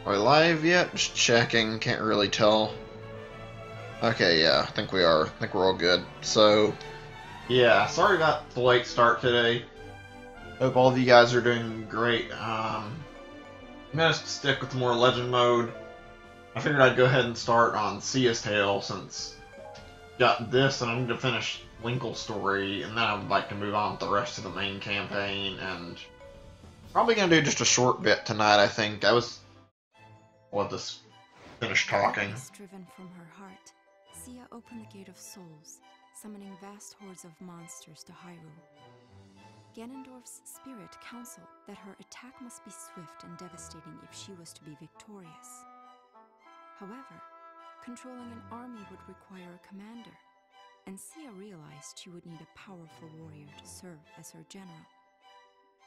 Are we live yet? Just checking, can't really tell. Okay, yeah, I think we are. I think we're all good. So, yeah, sorry about the late start today. Hope all of you guys are doing great. I'm gonna stick with more Legend mode. I figured I'd go ahead and start on Sia's Tale since got this and I need to finish Winkle's story, and then I would like to move on with the rest of the main campaign, and probably gonna do just a short bit tonight, I think. Let this finish talking. Driven from her heart, Sia opened the Gate of Souls, summoning vast hordes of monsters to Hyrule. Ganondorf's spirit counseled that her attack must be swift and devastating if she was to be victorious. However, controlling an army would require a commander, and Sia realized she would need a powerful warrior to serve as her general.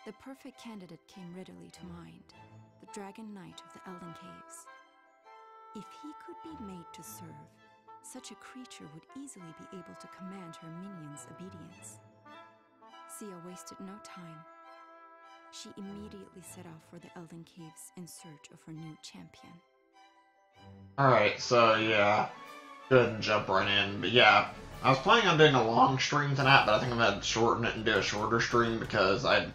The perfect candidate came readily to mind, the Dragon Knight of the Elden Caves. If he could be made to serve, such a creature would easily be able to command her minions' obedience. Sia wasted no time. She immediately set off for the Elden Caves in search of her new champion. Alright, so yeah, go ahead and jump right in. But yeah, I was planning on doing a long stream tonight, but I think I'm going to shorten it and do a shorter stream because I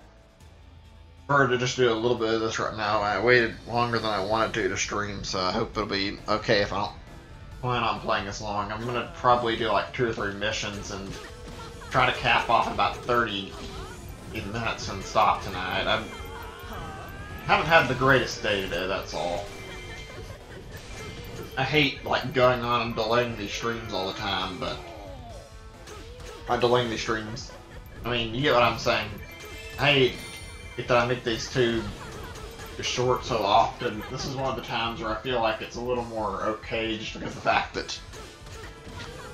prefer to just do a little bit of this right now. I waited longer than I wanted to stream, so I hope it'll be okay if I don't plan on playing this long. I'm going to probably do like 2 or 3 missions and try to cap off about 30 minutes and stop tonight. I haven't had the greatest day today, that's all. I hate like going on and delaying these streams all the time, but by delaying these streams, I mean, you get what I'm saying. I hate that I make these two short so often. This is one of the times where I feel like it's a little more okay just because of the fact that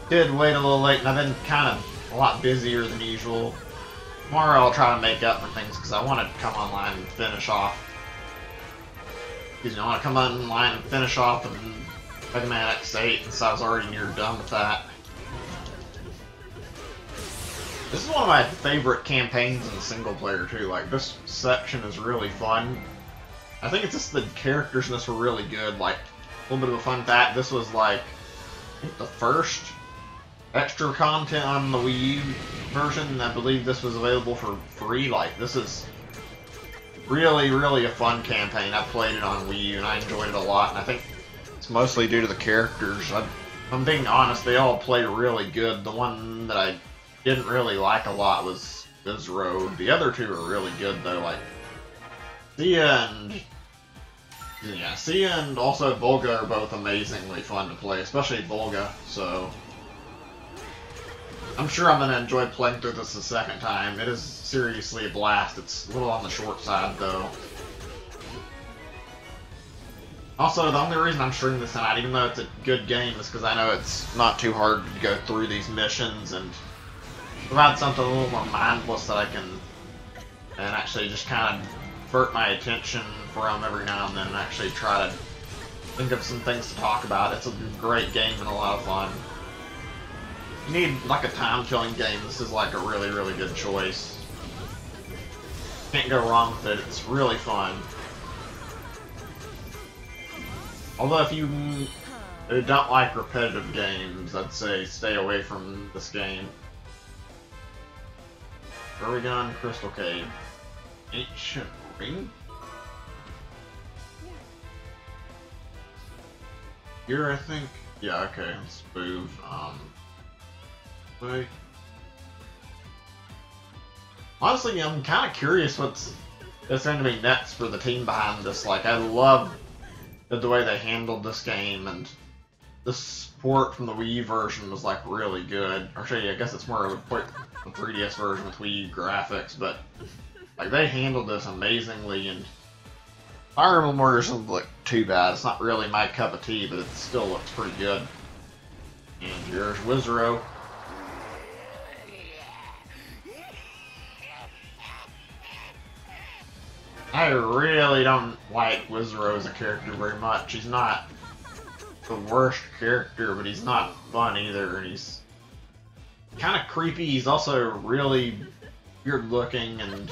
I did wait a little late and I've been kind of a lot busier than usual. Tomorrow I'll try to make up for things because I want to come online and finish off. Excuse me, I want to come online and finish off and Mega Man X8 since I was already near done with that. This is one of my favorite campaigns in the single player too. Like, this section is really fun. I think it's just the characters in this were really good. Like, a little bit of a fun fact, this was like, I think the first extra content on the Wii U version. I believe this was available for free. Like, this is really, really a fun campaign. I played it on Wii U and I enjoyed it a lot, and I think it's mostly due to the characters. I'm being honest, they all played really good. The one that I didn't really like a lot was Road. The other two are really good though, like Sia and also Volga are both amazingly fun to play, especially Volga, so I'm sure I'm going to enjoy playing through this a second time. It is seriously a blast. It's a little on the short side though. Also, the only reason I'm streaming this tonight, even though it's a good game, is because I know it's not too hard to go through these missions and provide something a little more mindless that I can and actually just kind of divert my attention from every now and then and actually try to think of some things to talk about. It's a great game and a lot of fun. If you need like a time-killing game, this is like a really, really good choice. Can't go wrong with it. It's really fun. Although if you don't like repetitive games, I'd say stay away from this game. Where are we going? Crystal Cave. Ancient Ring? Here, I think? Yeah, okay, let's move. Wait. Honestly, I'm kind of curious what's going to be next for the team behind this. Like, I love the way they handled this game, and the support from the Wii U version was like really good. Actually, I guess it's more of a 3DS version with Wii U graphics, but like they handled this amazingly. And Fire Emblem Warriors doesn't look too bad. It's not really my cup of tea, but it still looks pretty good. And here's Wizaro. I really don't like Wizaro as a character very much. He's not the worst character, but he's not fun either. And he's kind of creepy. He's also really weird looking, and I'm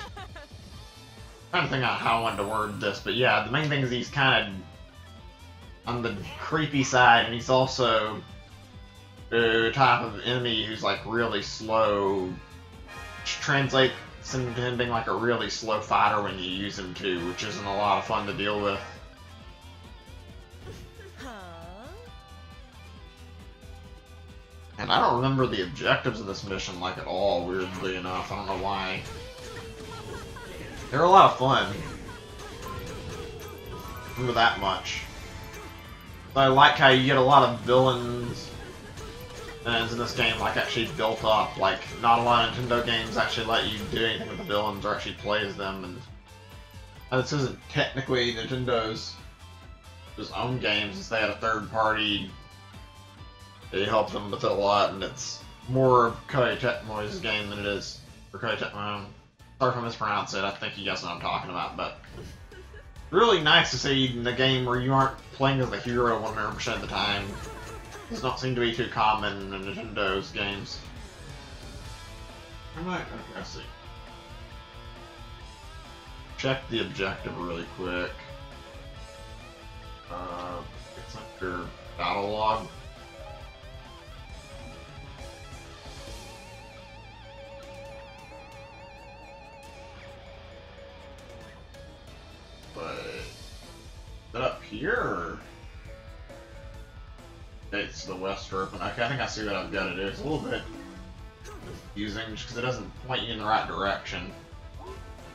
trying to think out how I wanted to word this, but yeah, the main thing is he's kind of on the creepy side, and he's also the type of enemy who's like really slow, which translates into him being like a really slow fighter when you use him too, which isn't a lot of fun to deal with. And I don't remember the objectives of this mission like at all, weirdly enough. I don't know why. They're a lot of fun. Remember that much. But I like how you get a lot of villains in this game, like, actually built up. Like, not a lot of Nintendo games actually let you do anything with the villains or actually play as them. And this isn't technically Nintendo's own games, since they had a third party. It helped them with it a lot, and it's more Koei Tecmo's game than it is for Koei Tecmo. Sorry if I mispronounce it, I think you guys know what I'm talking about, but really nice to see in a game where you aren't playing as the hero 100% of the time. This don't seem to be too common in Nintendo's games. Let's see. Check the objective really quick. It's like your battle log. But is it up here? Or? Okay, it's the west open. Okay, I think I see what I've got to do. It's a little bit confusing just because it doesn't point you in the right direction.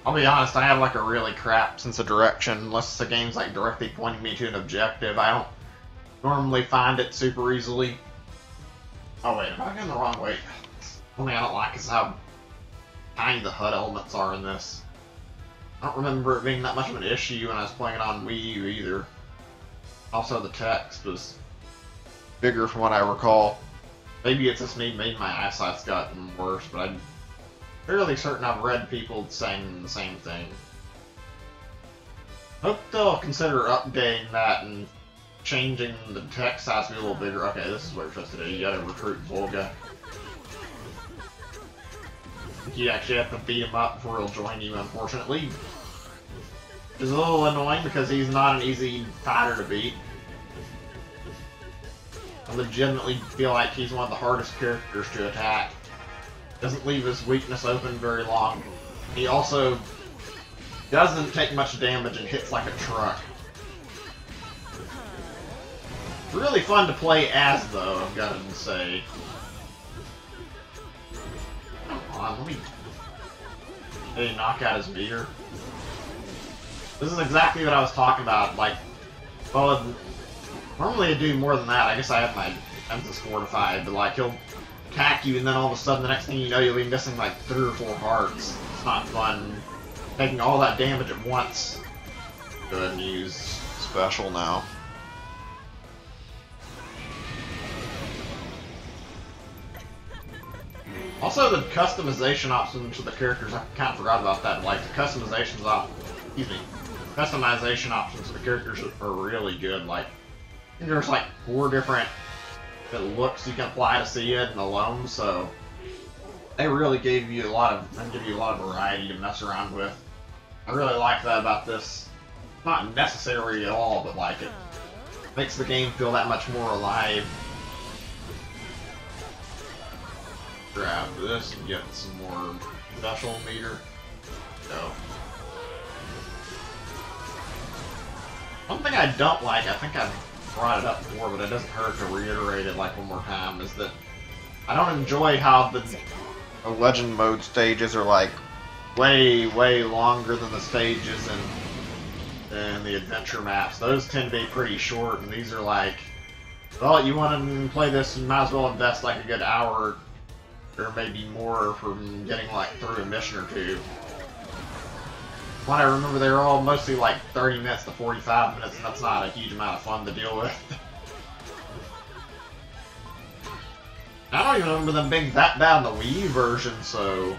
I'll be honest, I have like a really crap sense of direction. Unless the game's like directly pointing me to an objective, I don't normally find it super easily. Oh wait, am I going the wrong way? One thing I don't like is how tiny the HUD elements are in this. I don't remember it being that much of an issue when I was playing it on Wii U either. Also, the text was bigger from what I recall. Maybe it's just me, maybe my eyesight's gotten worse, but I'm fairly certain I've read people saying the same thing. Hope they'll consider updating that and changing the text size to be a little bigger. Okay, this is what you're supposed to do. You gotta recruit Volga. You actually have to beat him up before he'll join you, unfortunately. Which is a little annoying because he's not an easy fighter to beat. I legitimately feel like he's one of the hardest characters to attack. Doesn't leave his weakness open very long. He also doesn't take much damage and hits like a truck. It's really fun to play as, though, I've got to say. Come on, let me... Did he knock out his meter? This is exactly what I was talking about, like... Well, normally I do more than that. I guess I have my defenses fortified, but like, he'll attack you and then all of a sudden the next thing you know you'll be missing like 3 or 4 hearts. It's not fun. Taking all that damage at once. Go ahead and use special now. Also, the customization options for the characters, I kind of forgot about that. Like, the customization options for the characters are really good. Like, I think there's like 4 different looks you can apply to see it and alone, so they really give you a lot of variety to mess around with. I really like that about this. Not necessary at all, but like, it makes the game feel that much more alive. Grab this and get some more special meter. Go. One thing I don't like, I think I've brought it up before, but it doesn't hurt to reiterate it like one more time, is that I don't enjoy how the legend mode stages are like way longer than the stages in the adventure maps. Those tend to be pretty short, and these are like, well, you want to play this, you might as well invest like a good hour or maybe more from getting like through a mission or 2. What I remember, they were all mostly like 30 minutes to 45 minutes, and that's not a huge amount of fun to deal with. I don't even remember them being that bad in the Wii U version, so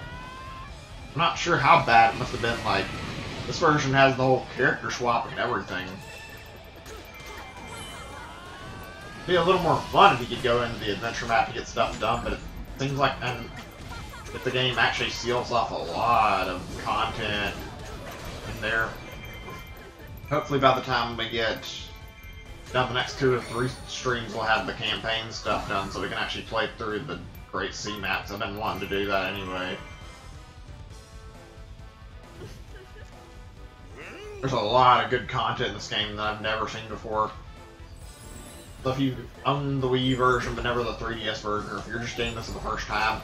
I'm not sure how bad it must have been. Like, this version has the whole character swap and everything. It'd be a little more fun if you could go into the adventure map and get stuff done, but it seems like if the game actually seals off a lot of content in there. Hopefully by the time we get Now the next 2 or 3 streams will have the campaign stuff done, so we can actually play through the Great Sea maps. I've been wanting to do that anyway. There's a lot of good content in this game that I've never seen before. So if you own the Wii version but never the 3DS version, or if you're just getting this for the first time,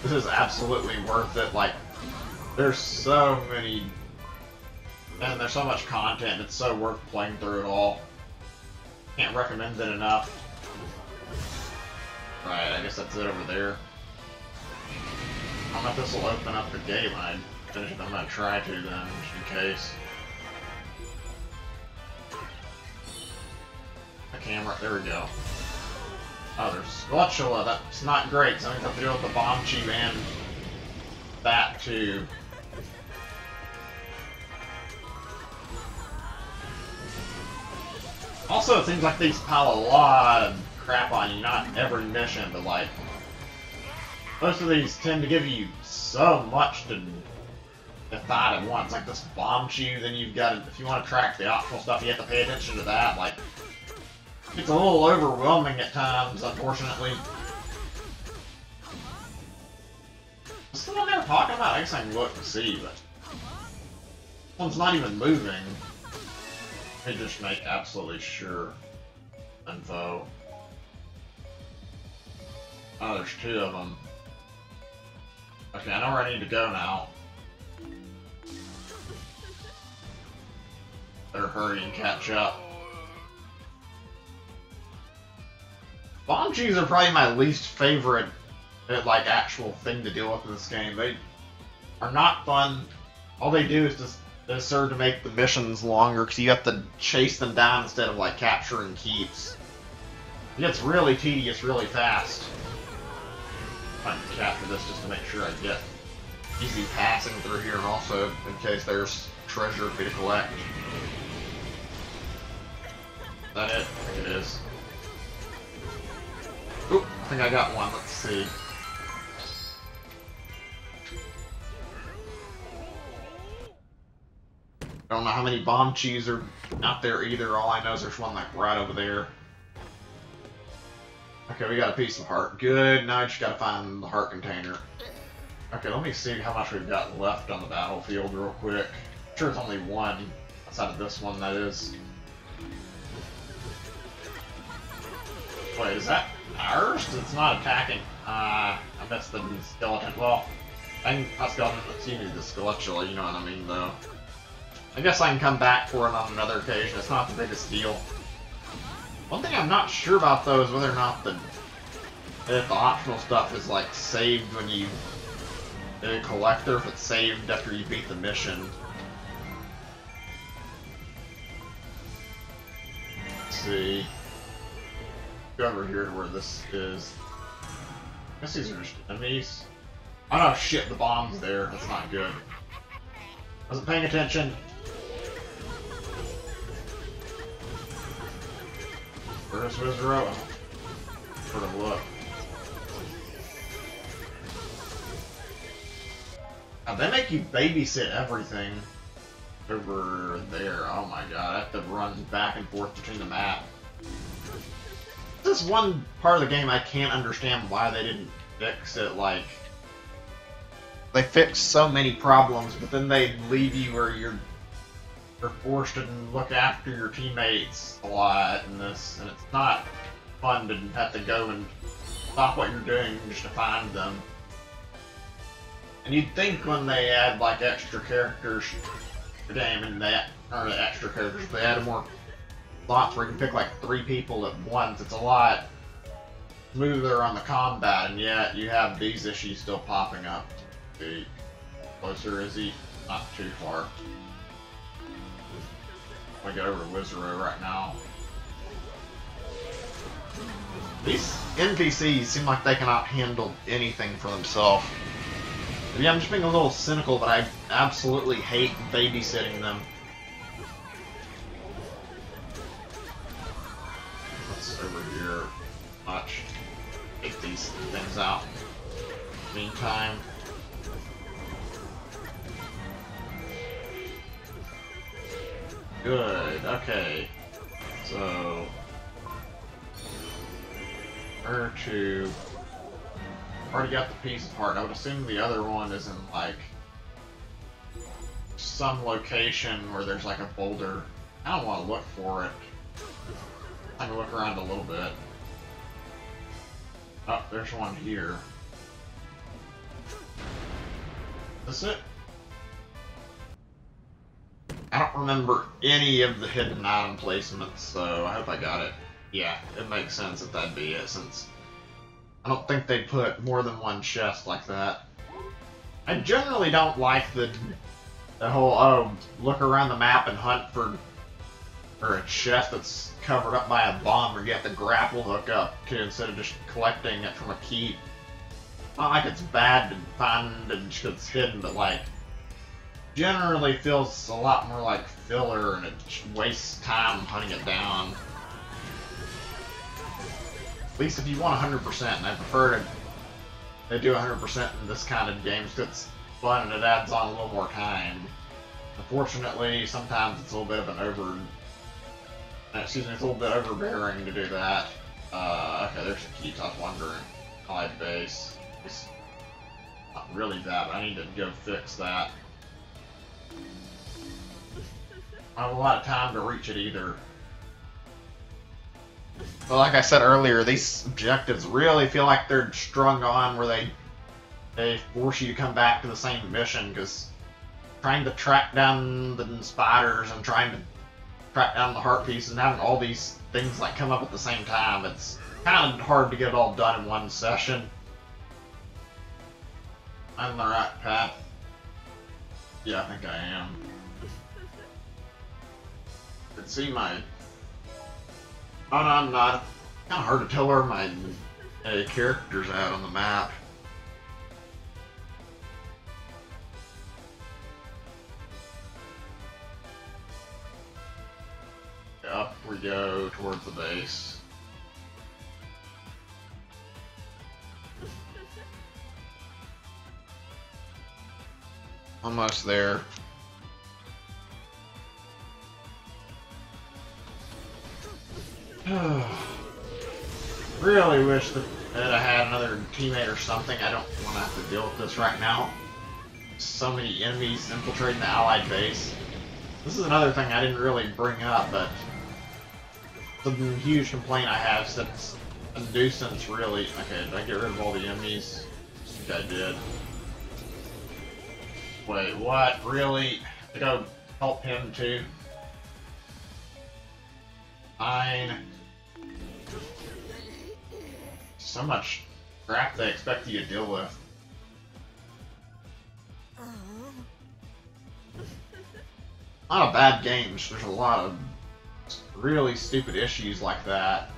this is absolutely worth it. Like, there's so many, and there's so much content, it's so worth playing through it all. Can't recommend it enough. Right, I guess that's it over there. I don't know if this will open up the gate when I finish it. I'm gonna try to then, just in case. The camera, there we go. Oh, there's Spatula, that's not great, so I'm gonna have to deal with the bomb chew and that too. Also, it seems like these pile a lot of crap on you, not every mission, but like, most of these tend to give you so much to fight at once. Like this bomb chew, then you've got to, if you want to track the optional stuff, you have to pay attention to that. Like, it's a little overwhelming at times, unfortunately. Is the one they were talking about? I guess I can look to see, but this one's not even moving. Let me just make absolutely sure. Info. Oh, there's 2 of them. Okay, I know where I need to go now. Better hurry and catch up. Bomb chews are probably my least favorite, like, actual thing to deal with in this game. They are not fun. All they do is just serve to make the missions longer, because you have to chase them down instead of, like, capturing keeps. It gets really tedious really fast. I'm trying to capture this just to make sure I get easy passing through here, and also in case there's treasure for me to collect. Is that it? I think it is. Oop, I think I got one. Let's see. I don't know how many bomb chews are out there either. All I know is there's one like right over there. Okay, we got a piece of heart. Good. Now I just gotta find the heart container. Okay, let me see how much we've got left on the battlefield real quick. I'm sure it's only 1 outside of this one, that is. Wait, is that ours? It's not attacking. I missed the skeleton. Well, not skeleton, excuse me, the Skeletula, you know what I mean, though. I guess I can come back for it on another occasion. It's not the biggest deal. One thing I'm not sure about, though, is whether or not if the optional stuff is, like, saved when you collect, or if it's saved after you beat the mission. Let's see. Go over here to where this is. I guess these are just enemies. Oh no, shit, the bomb's there. That's not good. Wasn't paying attention. Where's Wizard? Sort of look. Now, they make you babysit everything over there. Oh my god, I have to run back and forth between the map. This is one part of the game I can't understand why they didn't fix it. Like, they fixed so many problems, but then they leave you where you're forced to look after your teammates a lot in this, and it's not fun to have to go and stop what you're doing just to find them. And you'd think when they add like extra characters to the game, and they added more slots where you can pick like 3 people at once, it's a lot smoother on the combat, and yet you have these issues still popping up. See, closer is he? Not too far. I'm gonna get over to Wizard right now. These NPCs seem like they cannot handle anything for themselves. Yeah, I'm just being a little cynical, but I absolutely hate babysitting them. What's over here? Much. Take these things out. Meantime. Good, okay. So, Where to... Already got the piece apart. I would assume the other one is in, like, some location where there's, like, a boulder. I don't want to look for it. I can look around a little bit. Oh, there's one here. Is this it? I don't remember any of the hidden item placements, so I hope I got it. Yeah, it makes sense that that'd be it, since I don't think they put more than one chest like that. I generally don't like the whole, oh, look around the map and hunt for a chest that's covered up by a bomb or you have to grapple hook up to instead of just collecting it from a keep. Not like it's bad to find and it's hidden, but like generally feels a lot more like filler and it wastes time hunting it down. At least if you want 100%, and I prefer to they do 100% in this kind of games because it's fun and it adds on a little more time. Unfortunately, sometimes it's a little bit of an it's a little bit overbearing to do that. Okay, there's the keys. I was wondering. Allied base. It's not really bad, but I need to go fix that. I don't have a lot of time to reach it either. But like I said earlier, these objectives really feel like they're strung on where they force you to come back to the same mission, because trying to track down the spiders and trying to track down the heart pieces and having all these things like come up at the same time, it's kind of hard to get it all done in one session. I'm on the right path. Yeah, I think I am. I can see my... Oh no, I'm not. Kind of hard to tell where my character's at on the map. Up we go towards the base. Almost there. Really wish that I had another teammate or something. I don't want to have to deal with this right now. So many enemies infiltrating the allied base. This is another thing I didn't really bring up, but the huge complaint I have is that it's a nuisance, really. Okay, did I get rid of all the enemies? I think I did. Wait, what? Really? To go help him too? Fine. So much crap they expect you to deal with. A lot of bad games. There's a lot of really stupid issues like that.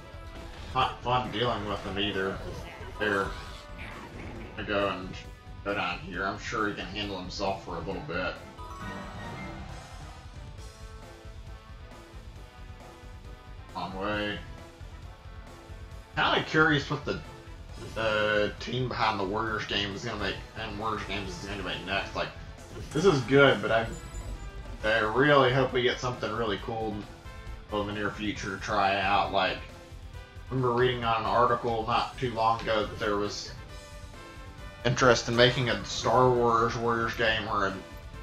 Not fun dealing with them either. There. I go down here. I'm sure he can handle himself for a little bit. Wrong way. Kind of curious what the team behind the Warriors game is gonna make, and Warriors games is gonna make next. Like, this is good, but I really hope we get something really cool in the near future to try out. Like, I remember reading on an article not too long ago that there was interest in making a Star Wars Warriors game or a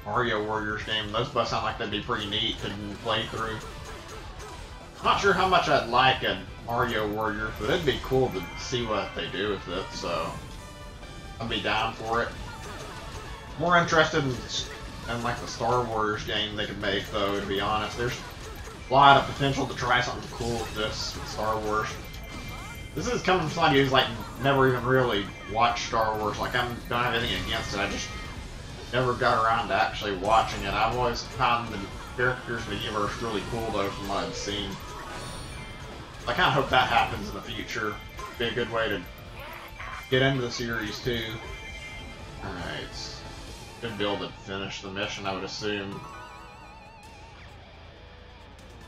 Mario Warriors game. Those both sound like that'd be pretty neat to play through. I'm not sure how much I'd like a Mario Warriors, but it'd be cool to see what they do with it, so I'd be down for it. More interested in like the Star Wars game they could make, though, to be honest. There's a lot of potential to try something cool with this with Star Wars. This is coming from somebody who's like never even really watched Star Wars. Like, I don't have anything against it, I just never got around to actually watching it. I've always found the characters in the universe really cool, though, from what I've seen. I kind of hope that happens in the future. It'd be a good way to get into the series, too. Alright. Should be able to finish the mission, I would assume.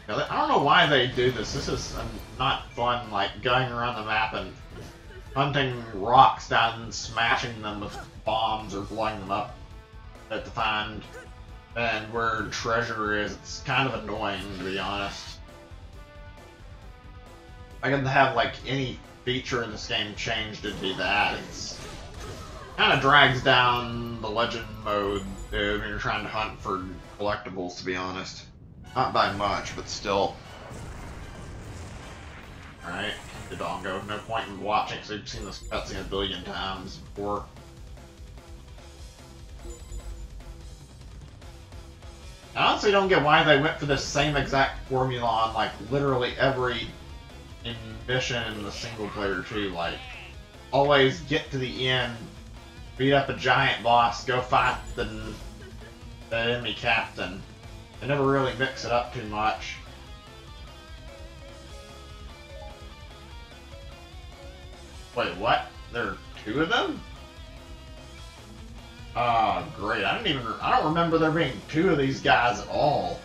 Now, I don't know why they do this. This is not fun, like, going around the map and hunting rocks down and smashing them with bombs or blowing them up to find and where treasure is. It's kind of annoying, to be honest. I can have like any feature in this game changed, it'd be that. It's kind of drags down the legend mode when you're trying to hunt for collectibles, to be honest. Not by much, but still. Alright, the Dongo. No point in watching, because you've seen this cutscene a billion times before. I honestly don't get why they went for this same exact formula on, like, literally every mission in the single player too. Like, always get to the end, beat up a giant boss, go fight the enemy captain. They never really mix it up too much. Wait, what? There are two of them? Oh, great. I don't remember there being two of these guys at all.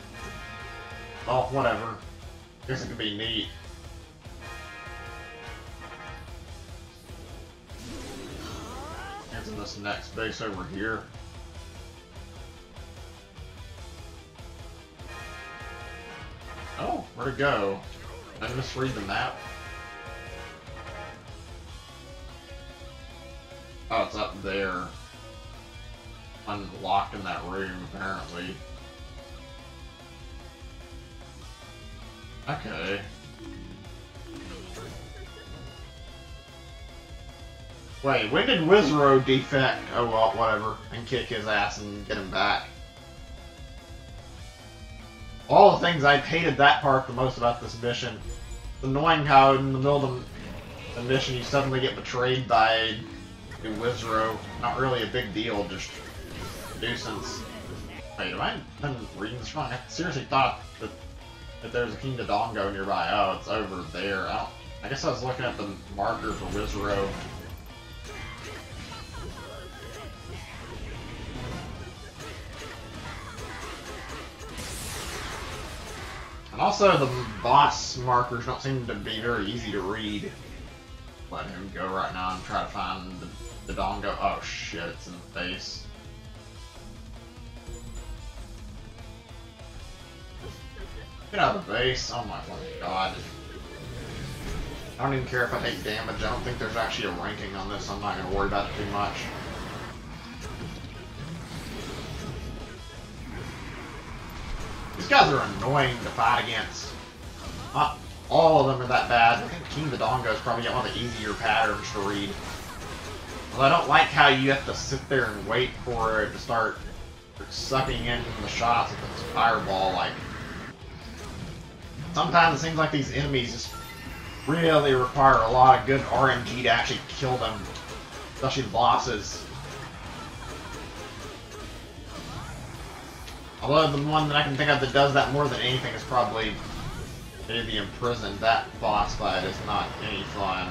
Oh, whatever. Guess it could be neat. Into this next base over here. Oh, where'd it go? Did I misread the map? Oh, it's up there. Unlocked in that room, apparently. Okay. Wait, when did Wizrow defect? Oh well, whatever. And kick his ass and get him back. All the things I hated that part the most about this mission. It's annoying how in the middle of the mission you suddenly get betrayed by Wizrow. Not really a big deal, just a nuisance. Wait, have I been reading this wrong? I seriously thought that there's a King Dodongo nearby. Oh, it's over there. I guess I was looking at the marker for Wizrow. And also, the boss markers don't seem to be very easy to read. Let him go right now and try to find the Dongo. Oh shit, it's in the face. Get out of the base. Oh my god. I don't even care if I take damage. I don't think there's actually a ranking on this. I'm not going to worry about it too much. These guys are annoying to fight against. Not all of them are that bad. I think King Dodongo is probably one of the easier patterns to read. Although I don't like how you have to sit there and wait for it to start sucking in the shots with this fireball. Like, sometimes it seems like these enemies just really require a lot of good RNG to actually kill them, especially the bosses. Although the one that I can think of that does that more than anything is probably maybe Imprisoned. That boss fight is not any fun.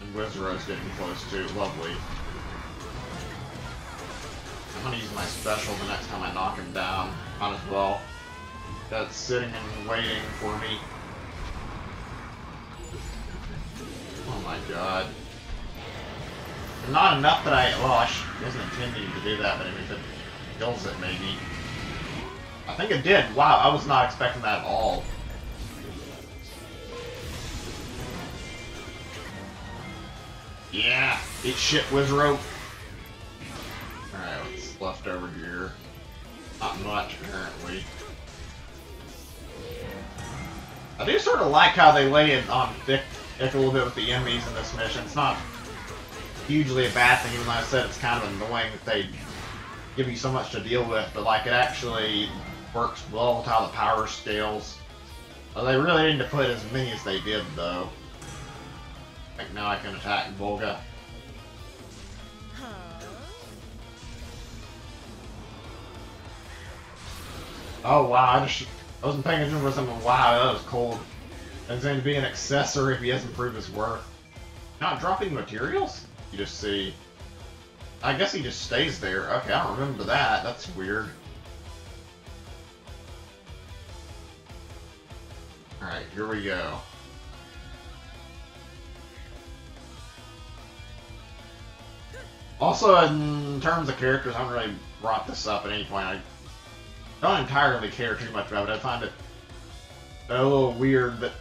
And Wizrow's getting close too. Lovely. I'm gonna use my special the next time I knock him down. Might as well. That's sitting and waiting for me. Oh my god. Not enough that I wasn't intending to do that, but if it kills it, maybe. I think it did. Wow, I was not expecting that at all. Yeah, eat shit, Wizrow. Alright, what's left over here? Not much, apparently. I do sort of like how they lay it on thick a little bit with the enemies in this mission. It's not hugely a bad thing, even though I said it's kind of annoying that they give you so much to deal with, but like it actually works well with how the power scales. Well, they really didn't put as many as they did, though. I think now I can attack Volga. Oh wow, I wasn't paying attention for something. Wow, that was cold. It's going to be an accessory if he hasn't proved his worth. Not dropping materials? You just see. I guess he just stays there. Okay, I don't remember that. That's weird. Alright, here we go. Also, in terms of characters, I haven't really brought this up at any point. I don't entirely care too much about it. I find it a little weird that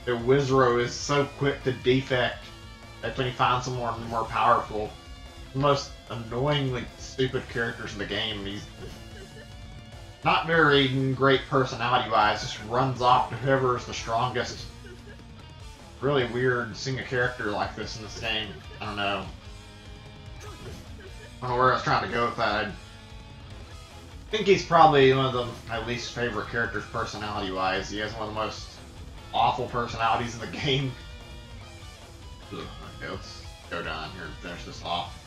that Wizrow is so quick to defect that when you find someone more powerful, the most annoyingly stupid characters in the game, he's not very great personality-wise, just runs off to whoever is the strongest. Really weird seeing a character like this in this game. I don't know. I don't know where I was trying to go with that. I think he's probably one of my least favorite characters personality-wise. He has one of the most awful personalities in the game. Ugh, okay, let's go down here and finish this off.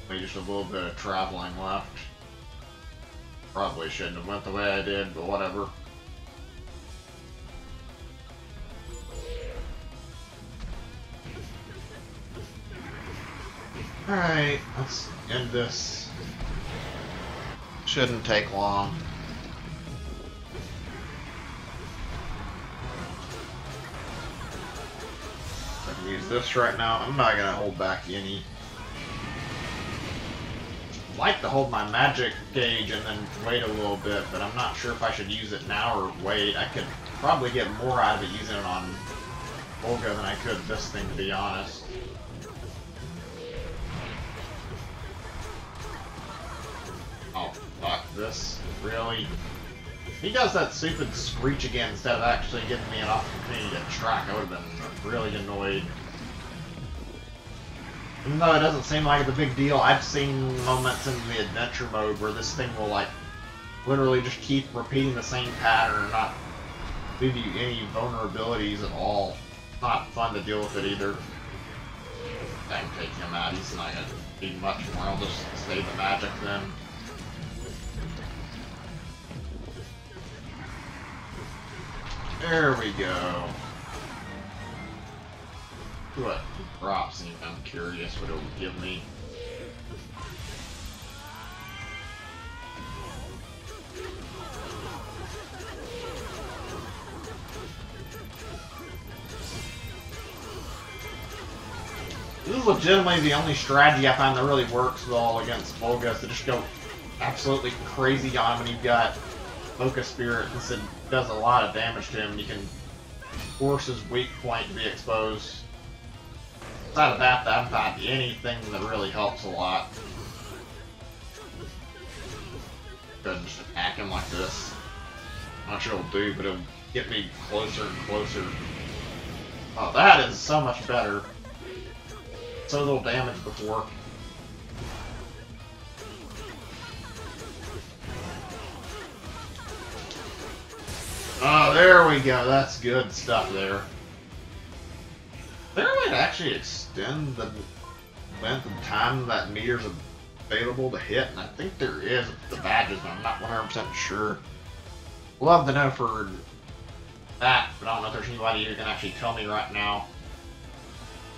Maybe just a little bit of traveling left. Probably shouldn't have went the way I did, but whatever. Alright, let's end this. Shouldn't take long. I can use this right now. I'm not gonna hold back any. I'd like to hold my magic gauge and then wait a little bit, but I'm not sure if I should use it now or wait. I could probably get more out of it using it on Olga than I could this thing, to be honest. Oh, fuck this. Really? He does that stupid screech again instead of actually giving me an opportunity to track. I would have been really annoyed. Even though it doesn't seem like it's a big deal, I've seen moments in the adventure mode where this thing will, like, literally just keep repeating the same pattern and not leave you any vulnerabilities at all. Not fun to deal with it either. I can take him out. He's not going to be much more. I'll just save the magic then. There we go. What drops? I'm curious what it will give me. This is legitimately the only strategy I find that really works well against Volga, is to just go absolutely crazy on him when you've got Focus Spirit, since it does a lot of damage to him. You can force his weak point to be exposed. Outside of that, I haven't found anything that really helps a lot. Go ahead and just attack him like this. I'm not sure what it'll do, but it'll get me closer and closer. Oh, that is so much better. So little damage before. Oh, there we go. That's good stuff there. Is there a way to actually extend the length of time that meter's available to hit? And I think there is with the badges, but I'm not 100% sure. Love to know for that, but I don't know if there's anybody who can actually tell me right now.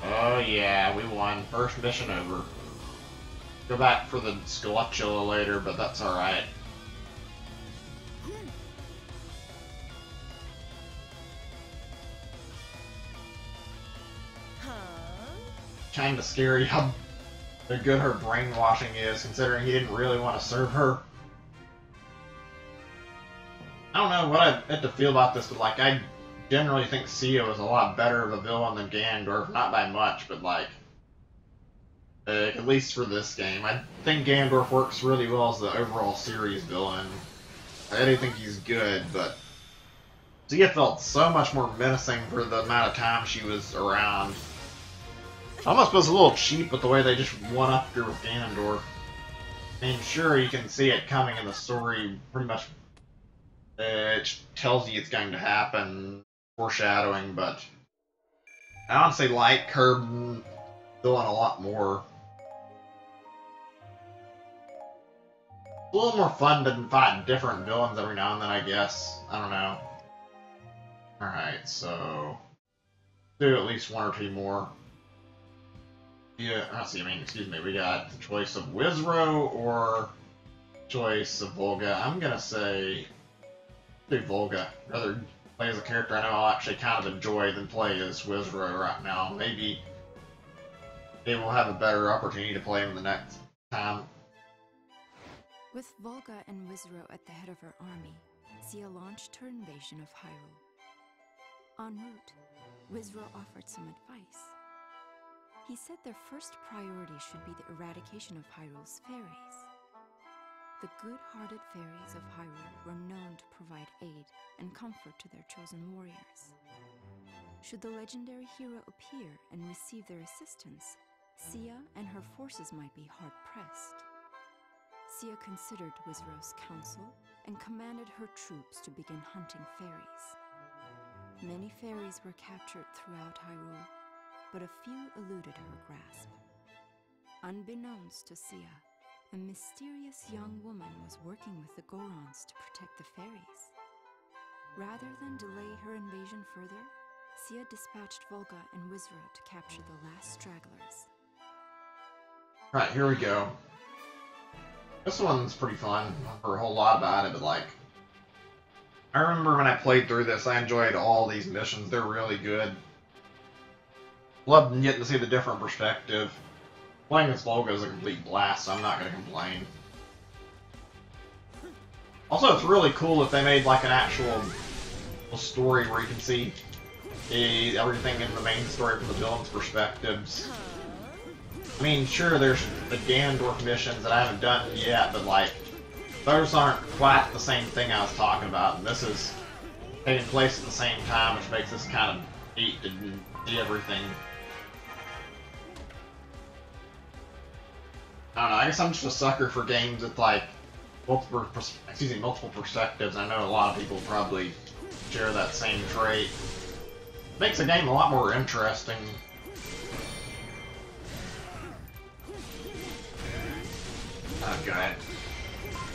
Oh yeah, we won. First mission over. Go back for the Skeletula later, but that's alright. Kinda scary how good her brainwashing is, considering he didn't really want to serve her. I don't know what I had to feel about this, but like, I generally think Sia was a lot better of a villain than Ganondorf. Not by much, but like, at least for this game. I think Ganondorf works really well as the overall series villain. I do think he's good, but Sia felt so much more menacing for the amount of time she was around. Almost was a little cheap with the way they just one-upped her with Ganondorf. I mean, sure, you can see it coming in the story, pretty much. It tells you it's going to happen, foreshadowing, but I honestly like her villain a lot more. It's a little more fun to fight different villains every now and then, I guess. I don't know. Alright, so do at least one or two more. Yeah, excuse me, we got the choice of Wizrow or choice of Volga. I'm gonna say do Volga. Rather play as a character I know I'll actually kind of enjoy than play as Wizrow right now. Maybe we'll have a better opportunity to play him the next time. With Volga and Wizrow at the head of her army, Sia launched her invasion of Hyrule. En route, Wizro offered some advice. He said their first priority should be the eradication of Hyrule's fairies. The good-hearted fairies of Hyrule were known to provide aid and comfort to their chosen warriors. Should the legendary hero appear and receive their assistance, Sia and her forces might be hard-pressed. Sia considered Wizro's counsel and commanded her troops to begin hunting fairies. Many fairies were captured throughout Hyrule, but a few eluded her grasp. Unbeknownst to Sia, a mysterious young woman was working with the Gorons to protect the fairies. Rather than delay her invasion further, Sia dispatched Volga and Wizro to capture the last stragglers. Right, here we go. This one's pretty fun. I don't remember a whole lot about it, but like, I remember when I played through this, I enjoyed all these missions. They're really good. Loved getting to see the different perspective. Playing this Volga is a complete blast, so I'm not going to complain. Also, it's really cool that they made like an actual story where you can see everything in the main story from the villain's perspectives. I mean, sure, there's the Ganondorf missions that I haven't done yet, but like, those aren't quite the same thing I was talking about, and this is taking place at the same time, which makes this kind of neat to see everything. I don't know, I guess I'm just a sucker for games with like multiple perspectives. I know a lot of people probably share that same trait. Makes the game a lot more interesting. Oh god.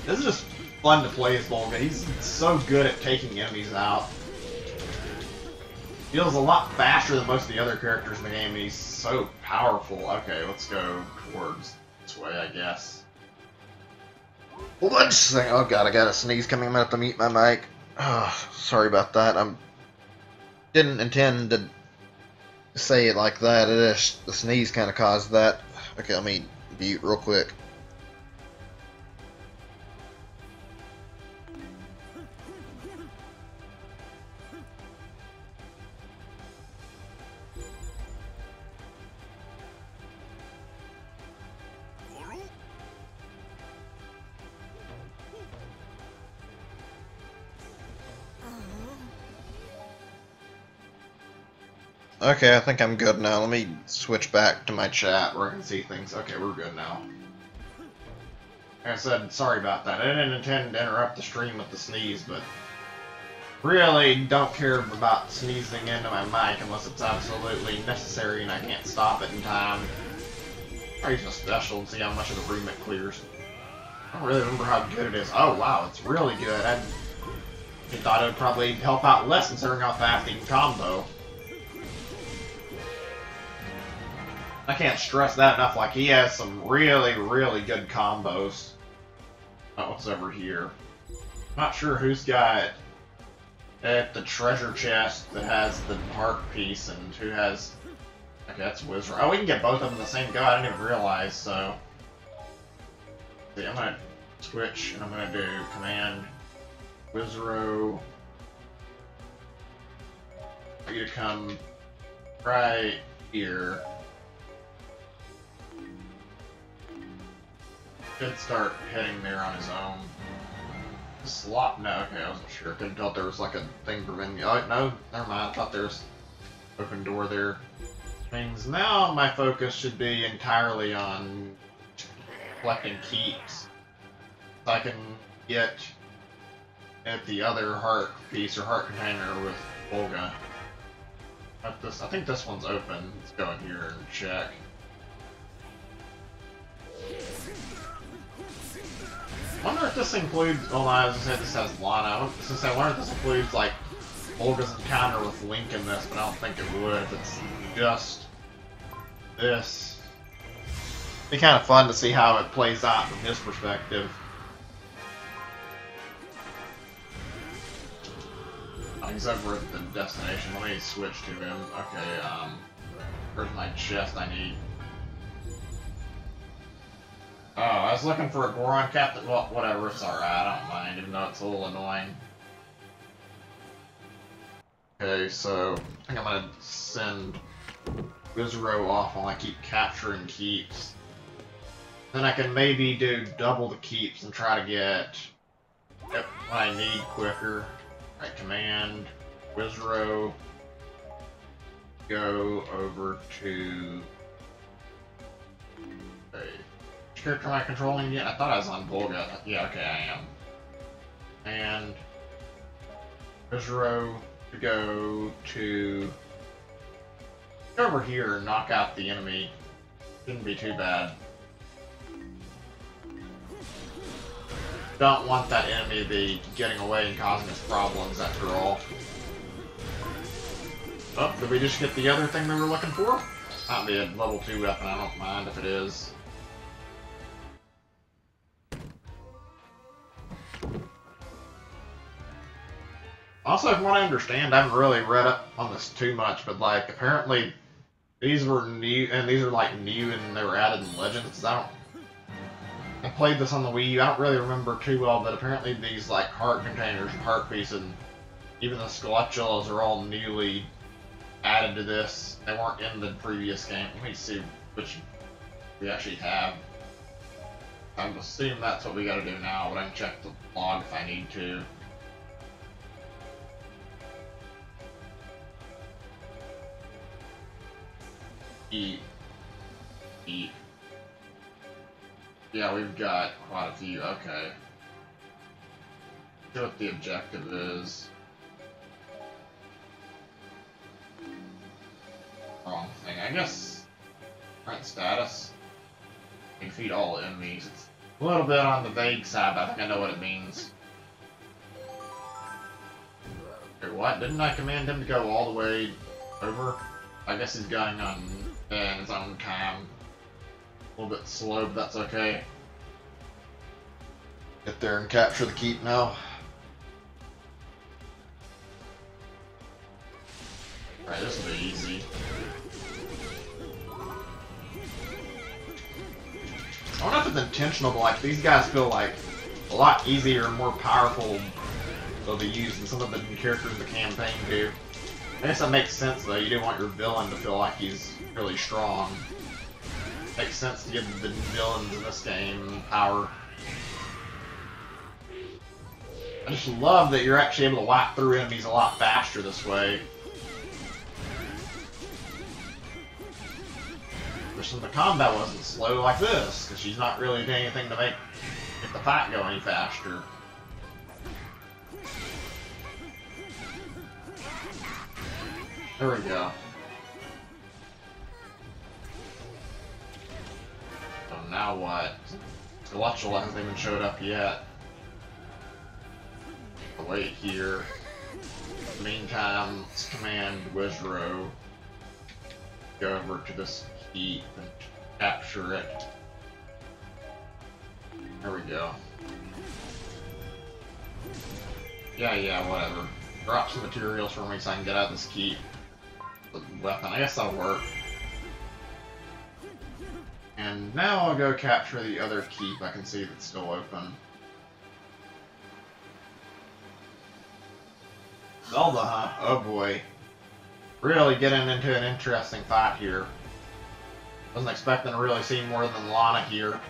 This is just fun to play as Volga. He's so good at taking enemies out. Feels a lot faster than most of the other characters in the game, and he's so powerful. Okay, let's go towards this way, I guess. Let's think. Oh god, I got a sneeze coming. I'm gonna have to mute my mic. Oh, sorry about that. Didn't intend to say it like that. The sneeze kind of caused that. Okay, let me mute real quick. Okay, I think I'm good now. Let me switch back to my chat where I can see things. Okay, we're good now. Like I said, sorry about that. I didn't intend to interrupt the stream with the sneeze, but really don't care about sneezing into my mic unless it's absolutely necessary and I can't stop it in time. I'm using a special and see how much of the remit clears. I don't really remember how good it is. Oh wow, it's really good. I thought it would probably help out less considering how fast he can combo. I can't stress that enough, like he has some really, really good combos. Oh, what's over here? Not sure who's got at the treasure chest that has the heart piece and who has... Okay, that's Wizard. Oh, we can get both of them in the same go, I didn't even realize, so... See, I'm gonna switch and I'm gonna do command Wizro for you to come right here. Could start heading there on his own. Slot? No, okay, I wasn't sure. Couldn't tell if there was like a thing preventing me. Oh, no, never mind. I thought there was open door there. Means now my focus should be entirely on collecting keeps. So I can get at the other heart piece or heart container with Volga. I think this one's open. Let's go in here and check. I wonder if this includes, well, I was just saying this has Lana. I wonder if this includes, like, Volga's encounter with Link in this, but I don't think it would if it's just this. It'd be kind of fun to see how it plays out from his perspective. Oh, he's over at the destination. Let me switch to him. Okay, where's my chest I need? Oh, I was looking for a Goron captain. Well, whatever, it's alright, I don't mind, even though it's a little annoying. Okay, so I think I'm gonna send Wizrow off while I keep capturing keeps. Then I can maybe do double the keeps and try to get what I need quicker. Right, command Wizrow, go over to. Okay, which character am I controlling yet? I thought I was on Volga. Yeah, okay, I am. And Wizrow to go over here and knock out the enemy. Shouldn't be too bad. Don't want that enemy to be getting away and causing us problems after all. Oh, did we just get the other thing we were looking for? Might be a level 2 weapon, I don't mind if it is. Also, from what I understand, I haven't really read up on this too much, but like, apparently these were new, and these are like new and they were added in Legends, because I played this on the Wii U, I don't really remember too well, but apparently these like heart containers and heart pieces, and even the Skulltulas are all newly added to this. They weren't in the previous game. Let me see which we actually have. I'm assuming that's what we gotta do now, but I can check the log if I need to. Eat. Yeah, we've got quite a few. Okay. See what the objective is. Wrong thing. I guess. Current status. Defeat all enemies. It's a little bit on the vague side, but I think I know what it means. Okay, what? Didn't I command him to go all the way over? I guess he's going on in his own time. A little bit slow, but that's okay. Get there and capture the keep now. Alright, this will be easy. I don't know if it's intentional, but like these guys feel like a lot easier and more powerful to use than some of the characters in the campaign do. I guess that makes sense though, you do want your villain to feel like he's really strong. Makes sense to give the villains in this game power. I just love that you're actually able to whack through enemies a lot faster this way. Wish the combat wasn't slow like this, because she's not really doing anything to make the fight go any faster. There we go. So now what? Skulltula hasn't even showed up yet. I'll wait here. In the meantime, let's command Wizrow. Go over to this keep and capture it. There we go. Yeah, whatever. Drop some materials for me so I can get out of this keep. The weapon, I guess that'll work. And now I'll go capture the other keep I can see that's still open. Zelda, huh? Oh boy. Really getting into an interesting fight here. Wasn't expecting to really see more than Lana here.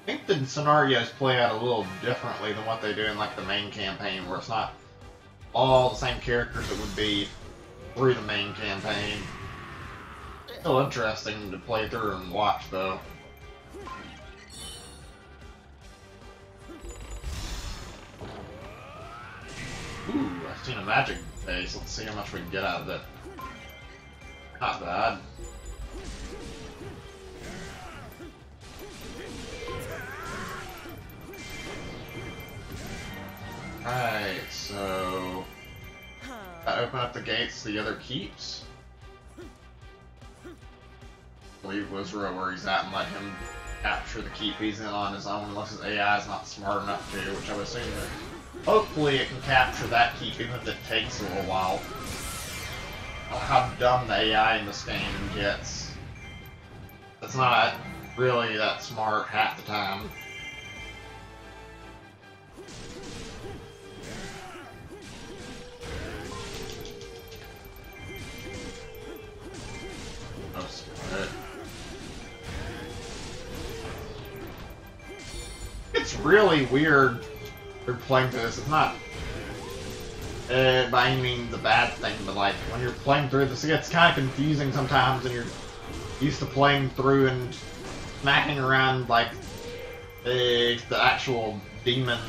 I think the scenarios play out a little differently than what they do in like the main campaign, where it's not all the same characters that would be through the main campaign. Still interesting to play through and watch though. Ooh, I've seen a magic base. Let's see how much we can get out of it. Not bad. Alright, so I open up the gates to the other keeps. Leave Wizrow where he's at and let him capture the keep he's in on his own, unless his AI is not smart enough to, which I would assume that hopefully it can capture that keep even if it takes a little while. I don't know how dumb the AI in this game gets. It's not really that smart half the time. That's good. It's really weird playing through this. It's not by any means a bad thing, but like when you're playing through this, it gets kind of confusing sometimes, and you're used to playing through and smacking around like the actual demons.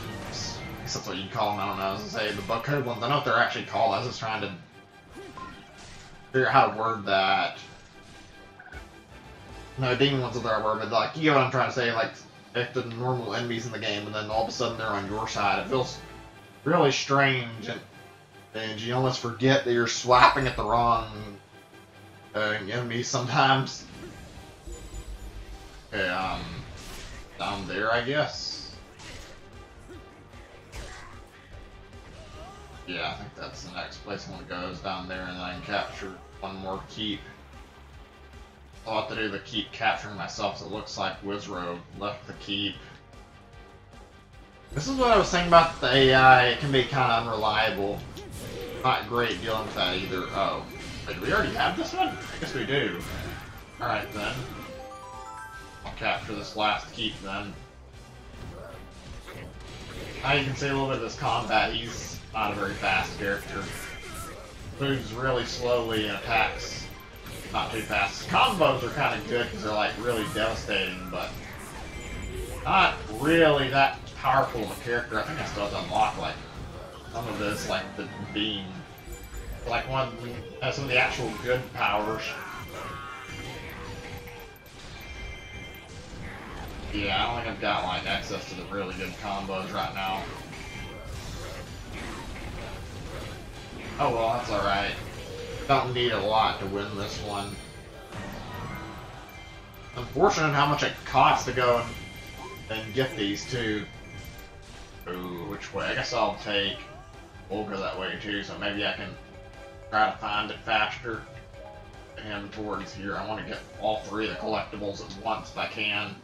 I guess that's what you'd call them. I don't know. I was gonna say the bug code ones. I know what they're actually called. I was just trying to figure out how to word that. No, demon ones are the right word, but like, you know what I'm trying to say, like, if the normal enemies in the game, and then all of a sudden they're on your side, it feels really strange, and you almost forget that you're swiping at the wrong enemies sometimes. Okay, down there, I guess. Yeah, I think that's the next place I want to go, is down there, and then I can capture one more keep. I'll have to do the keep capturing myself, so it looks like Wizrow left the keep. This is what I was saying about the AI. It can be kind of unreliable. Not great dealing with that either. Oh. Wait, do we already have this one? I guess we do. Alright then. I'll capture this last keep then. Now you can see a little bit of this combat. He's not a very fast character. Moves really slowly and attacks not too fast. Combos are kind of good because they're like really devastating, but not really that powerful of a character. I think I still have to unlock like some of this, like the beam, like one has some of the actual good powers. Yeah, I don't think I've got like access to the really good combos right now. Oh well, that's alright. Don't need a lot to win this one. Unfortunate how much it costs to go and get these too. Ooh, which way? I guess I'll take Olga that way too, so maybe I can try to find it faster. And towards here, I want to get all three of the collectibles at once if I can.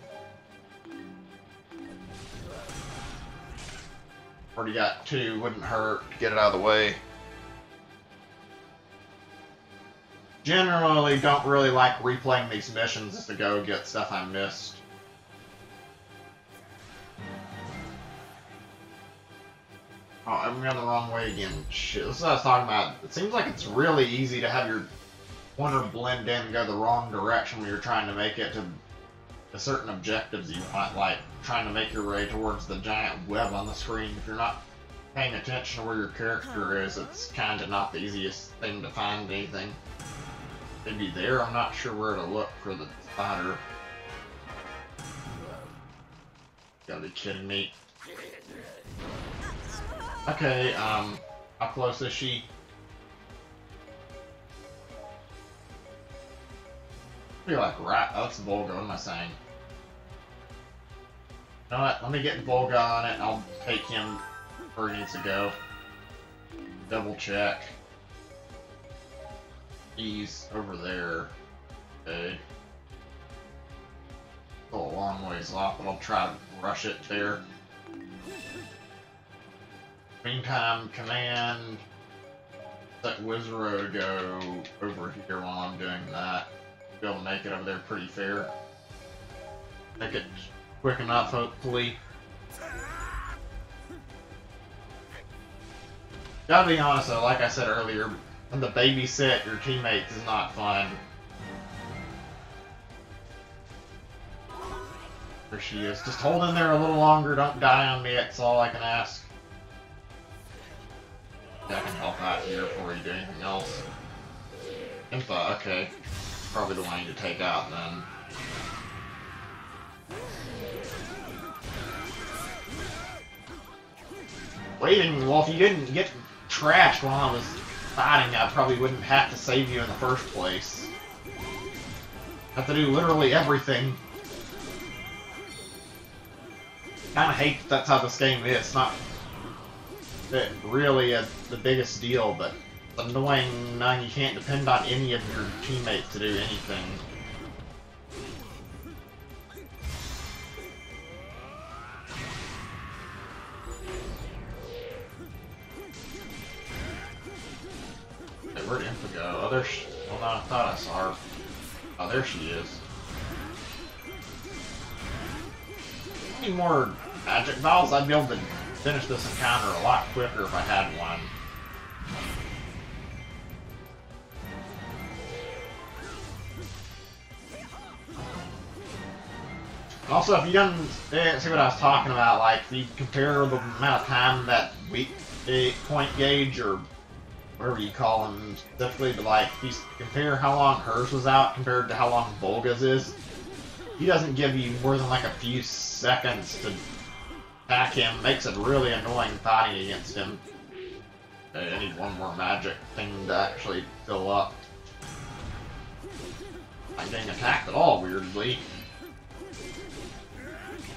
Already got two, wouldn't hurt to get it out of the way. Generally, don't really like replaying these missions just to go get stuff I missed. Oh, I'm going the wrong way again. Shit, this is what I was talking about. It seems like it's really easy to have your pointer blend in and go the wrong direction when you're trying to make it to the certain objectives you want, like trying to make your way towards the giant web on the screen. If you're not paying attention to where your character is, it's kind of not the easiest thing to find anything. Maybe there, I'm not sure where to look for the spider. Gotta be kidding me. Okay, how close is she? I feel like right. Oh, that's Volga. What am I saying? You know what? Let me get Volga on it, and I'll take him where he needs to go. Double check. He's over there. Okay. Still a long ways off, but I'll try to rush it there. Meantime, command let Wizrow go over here while I'm doing that. Be able to make it over there pretty fair. Make it quick enough, hopefully. Gotta be honest though, like I said earlier, when the babysit your teammates is not fun. There she is. Just hold in there a little longer, don't die on me, that's all I can ask. Yeah, I can help out here before you do anything else. Infa, okay. Probably the one I need to take out then. Waiting, well, if you didn't get trashed while I was fighting, I probably wouldn't have to save you in the first place. Have to do literally everything. Kinda hate that that's how this game is. It's not really the biggest deal, but it's annoying knowing you can't depend on any of your teammates to do anything. Where'd Infa go? Well, no, I thought I saw her. Oh, there she is. Any more magic balls? I'd be able to finish this encounter a lot quicker if I had one. Also, if you didn't see what I was talking about, like, if you compare the amount of time that weak point gauge, or whatever you call them specifically, but like, if you compare how long hers was out compared to how long Volga's is, he doesn't give you more than like a few seconds to attack him. Makes it really annoying fighting against him. Okay, I need one more magic thing to actually fill up. I'm getting attacked at all, weirdly.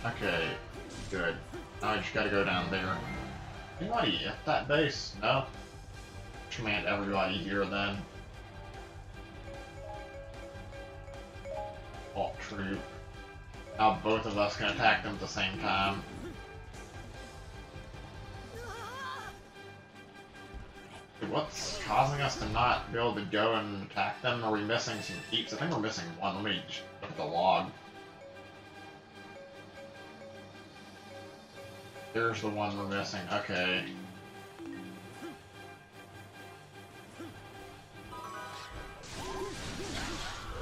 Okay, good. Now I just gotta go down there. Anybody at that base? No? Command everybody here then. Alt troop. Now both of us can attack them at the same time. What's causing us to not be able to go and attack them? Are we missing some keeps? I think we're missing one. Let me just look at the log. There's the one we're missing. Okay.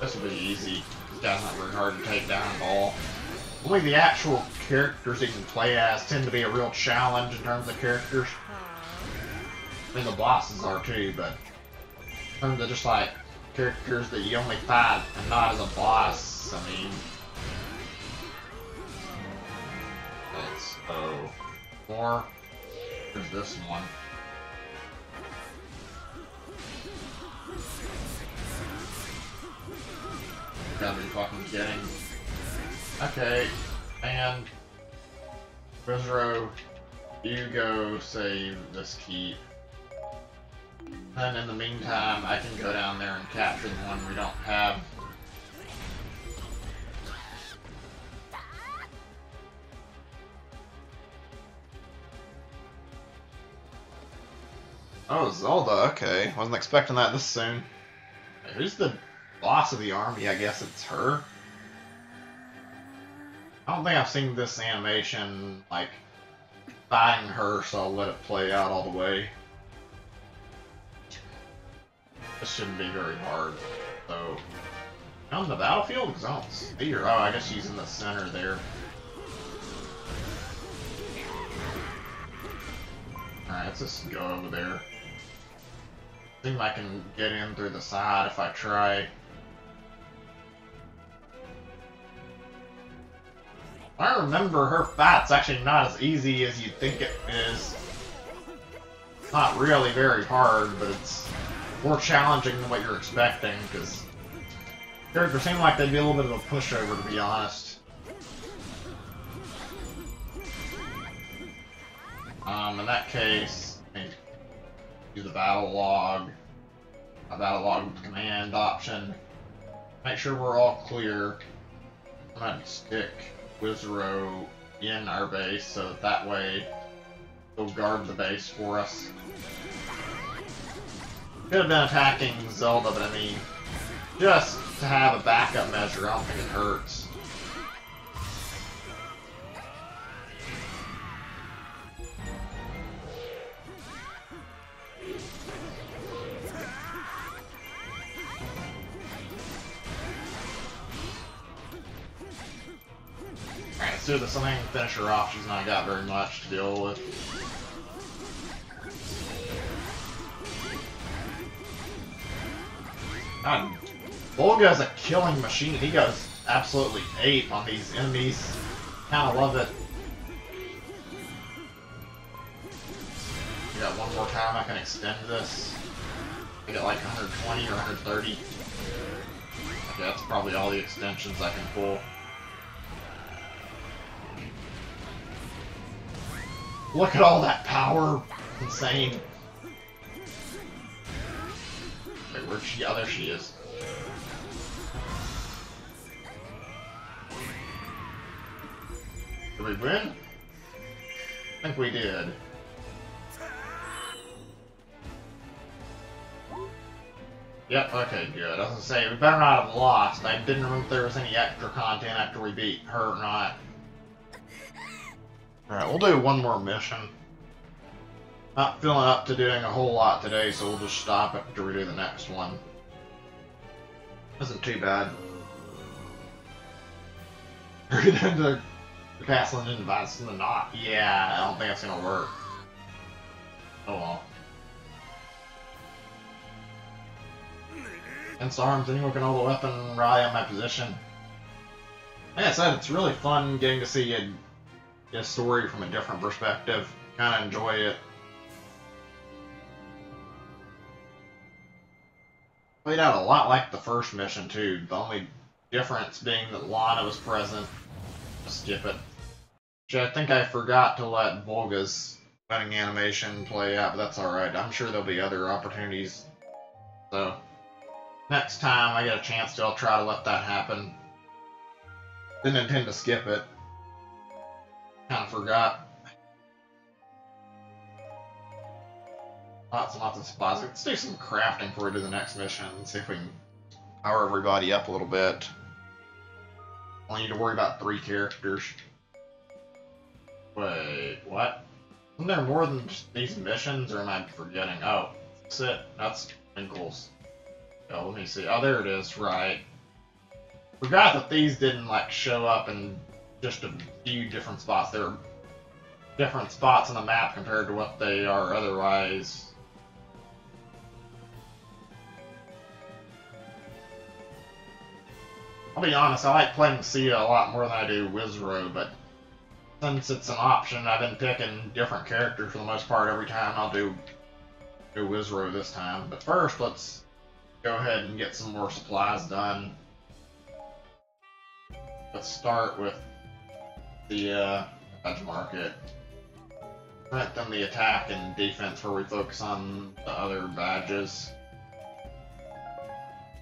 This will be easy. This guy's not very hard to take down at all. Only the actual characters you can play as tend to be a real challenge in terms of characters. I mean, the bosses are too, but in terms of just like characters that you only fight and not as a boss, I mean. Let's go. More. There's this one. Gotta be fucking kidding. Okay, and Wizro, you go save this keep. And in the meantime, I can go down there and capture the one we don't have. Oh, Zelda, okay. Wasn't expecting that this soon. Who's the boss of the army? I guess it's her. I don't think I've seen this animation, like, fighting her, so I'll let it play out all the way. This shouldn't be very hard. So, on the battlefield? Because I don't see her. Oh, I guess she's in the center there. Alright, let's just go over there. I think I can get in through the side if I try. I remember her fight's actually not as easy as you'd think it is. It's not really very hard, but it's more challenging than what you're expecting, because characters seem like they'd be a little bit of a pushover, to be honest. In that case, do the battle log. A battle log with the command option. Make sure we're all clear. I'm gonna stick Wizro in our base, so that way he'll guard the base for us. Could have been attacking Zelda, but I mean, just to have a backup measure, I don't think it hurts. Alright, let's do this. I think finish her off. She's not got very much to deal with. God, Volga's a killing machine. He goes absolutely ape on these enemies. Kinda love it. We got one more time I can extend this. I get like 120 or 130. Okay, that's probably all the extensions I can pull. Look at all that power. Insane. Wait, where'd she? Oh, there she is. Did we win? I think we did. Yep, okay, good. I was gonna say, we better not have lost. I didn't remember if there was any extra content after we beat her or not. Alright, we'll do one more mission. Not feeling up to doing a whole lot today, so we'll just stop after we do the next one. Isn't too bad. Hurry down to the castle and invite us in the knot. Yeah, I don't think that's gonna work. Oh well. Against arms, anyone can hold a weapon and rally on my position. Like I said, it's really fun getting to see a story from a different perspective. Kinda enjoy it. Played out a lot like the first mission too, the only difference being that Lana was present. Skip it. Which I think I forgot to let Volga's wedding animation play out, but that's alright. I'm sure there'll be other opportunities. So, next time I get a chance to, I'll try to let that happen. Didn't intend to skip it. Kinda forgot. Lots and lots of spots. Let's do some crafting before we do the next mission and see if we can power everybody up a little bit. Only need to worry about 3 characters. Wait, what? Isn't there more than just these missions, or am I forgetting? Oh, that's it. That's Winkles. Oh, let me see. Oh, there it is, right. Forgot that these didn't, like, show up in just a few different spots. There are different spots on the map compared to what they are otherwise. I'll be honest, I like playing Sia a lot more than I do Wizrow, but since it's an option, I've been picking different characters for the most part every time. I'll do Wizrow this time. But first, let's go ahead and get some more supplies done. Let's start with the badge market. Strengthen the attack and defense where we focus on the other badges.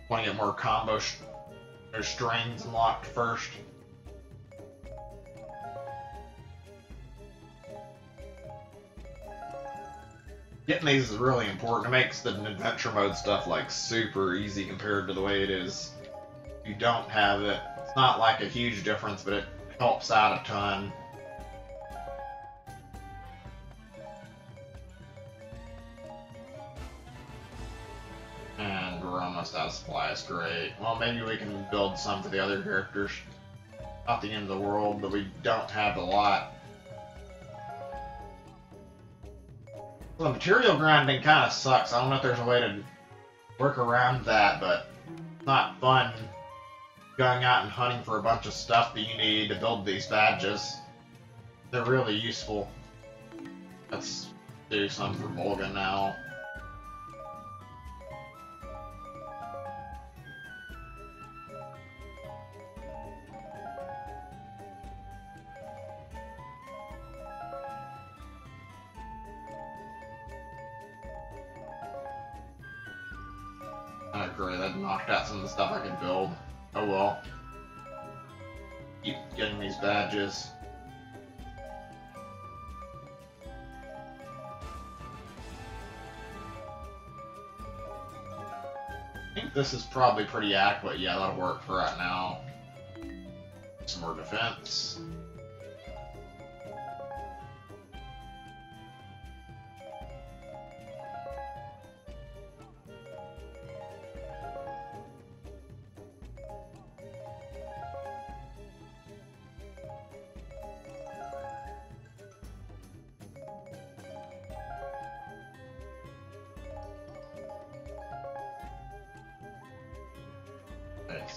Want to get more combo strings unlocked first. Getting these is really important. It makes the adventure mode stuff like super easy compared to the way it is if you don't have it. It's not like a huge difference, but it helps out a ton. And we're almost out of supplies. Great. Well, maybe we can build some for the other characters. Not the end of the world, but we don't have a lot. Well, the material grinding kind of sucks. I don't know if there's a way to work around that, but it's not fun going out and hunting for a bunch of stuff that you need to build these badges. They're really useful. Let's do some for Volga now. Oh great, that knocked out some of the stuff I could build. Oh well. Keep getting these badges. I think this is probably pretty adequate. Yeah, that'll work for right now. Some more defense.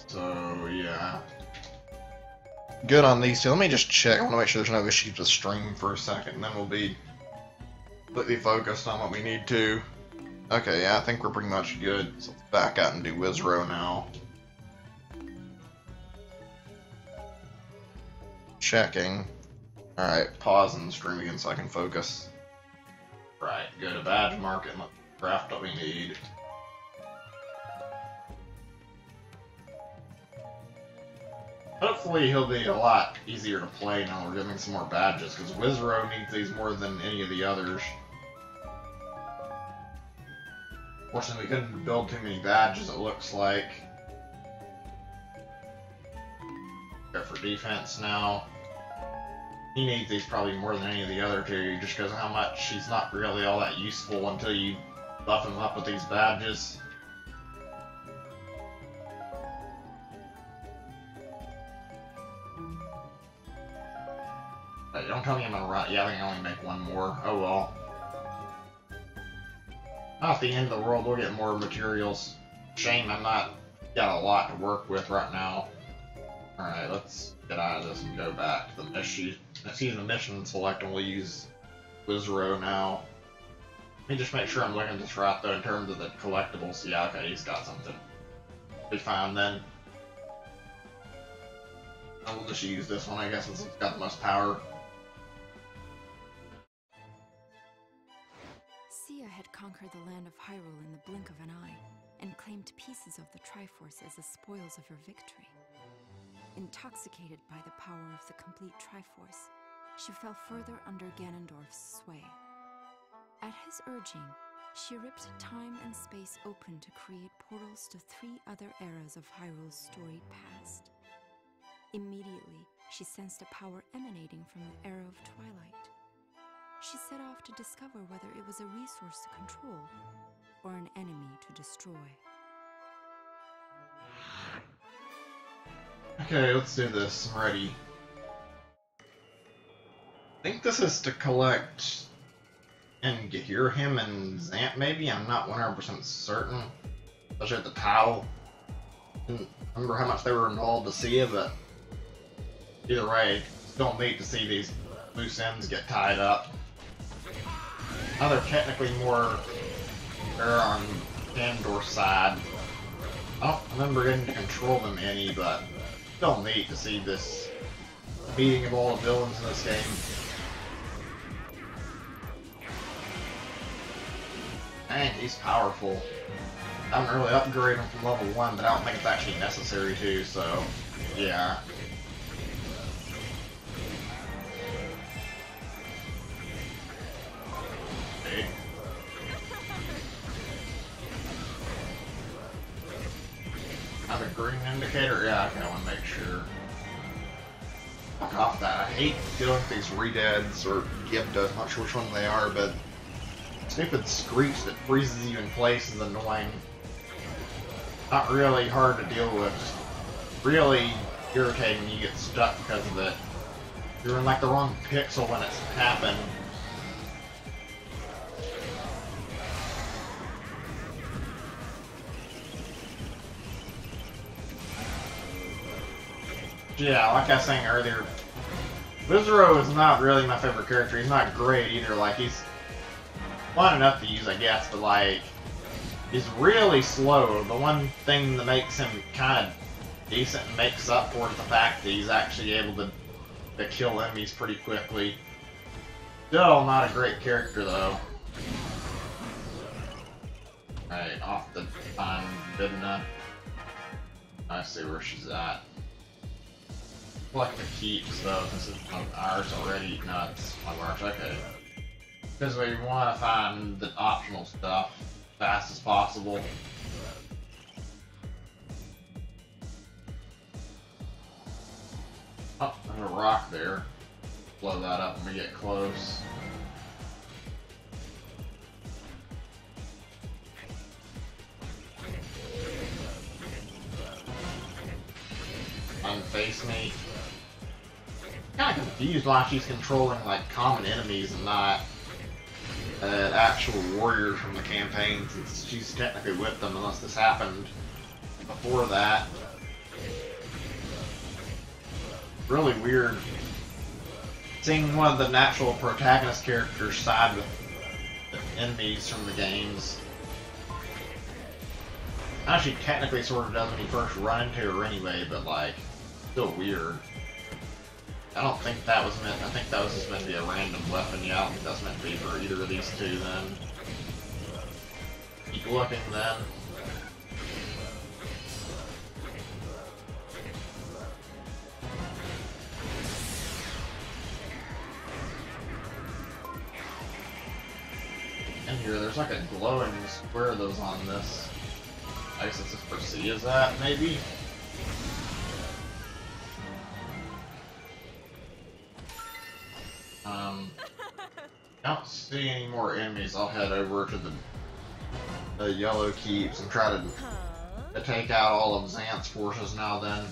So, yeah. Good on these two. Let me just check. I want to make sure there's no issues with stream for a second, and then we'll be completely focused on what we need to. Okay, yeah, I think we're pretty much good. So let's back out and do Wizrow now. Checking. Alright, pause and stream again so I can focus. Right, go to badge market and let's craft what we need. Hopefully he'll be a lot easier to play now we're getting some more badges, because Wizrow needs these more than any of the others. Fortunately, we couldn't build too many badges, it looks like. Go for defense now. He needs these probably more than any of the other two, just because of how much he's not really all that useful until you buff him up with these badges. Hey, don't tell me I'm gonna run. Yeah, I think I only make one more. Oh well. Not the end of the world, we'll get more materials. Shame I'm not got a lot to work with right now. Alright, let's get out of this and go back to the mission. The mission select, and we'll use Wizro now. Let me just make sure I'm looking at this right though in terms of the collectibles. Yeah, okay, he's got something. Be fine then. And we'll just use this one, I guess, since it's got the most power. Sia had conquered the land of Hyrule in the blink of an eye, and claimed pieces of the Triforce as the spoils of her victory. Intoxicated by the power of the complete Triforce, she fell further under Ganondorf's sway. At his urging, she ripped time and space open to create portals to 3 other eras of Hyrule's storied past. Immediately, she sensed a power emanating from the era of Twilight. She set off to discover whether it was a resource to control, or an enemy to destroy. Okay, let's do this. I'm ready. I think this is to collect and hear him and Zamp, maybe? I'm not 100% certain. Especially at the Tau. Didn't remember how much they were involved to see it, but either way, still neat to see these loose ends get tied up. Now they're technically more fair on Ganondorf's side. I don't remember getting to control them any, but still neat to see this meeting of all the villains in this game. Dang, he's powerful. I haven't really upgraded him from level 1, but I don't think it's actually necessary to, so yeah. Okay. Have a green indicator? Yeah, okay, I want to make sure. Fuck off that. I hate dealing with these redeads or Gibdos, I'm not sure which one they are, but stupid screech that freezes you in place is annoying. Not really hard to deal with, just really irritating when you get stuck because of it. You're in like the wrong pixel when it's happened. Yeah, like I was saying earlier, Wizro is not really my favorite character. He's not great either. Like, he's fun enough to use, I guess, but like, he's really slow. The one thing that makes him kind of decent and makes up for it is the fact that he's actually able to kill enemies pretty quickly. Still not a great character though. Alright, off the time, Vidna. I see where she's at. Collect the keeps though, this is one of ours already. No, it's one of ours, okay. Because we want to find the optional stuff as fast as possible. Oh, there's a rock there. Blow that up when we get close. Unface me. Kind of confused why she's controlling like common enemies and not actual warriors from the campaign, since she's technically with them unless this happened before that. Really weird seeing one of the natural protagonist characters side with the enemies from the games. Actually, technically sort of does when you first run into her anyway, but like, still weird. I don't think that was meant, I think that was just meant to be a random weapon. Yeah, I don't think that's meant to be for either of these two then. Keep looking then. here. There's like a glowing square that was on this. I guess it's just for C, is that maybe? I don't see any more enemies. I'll head over to the yellow keeps and try to take out all of Xant's forces now then.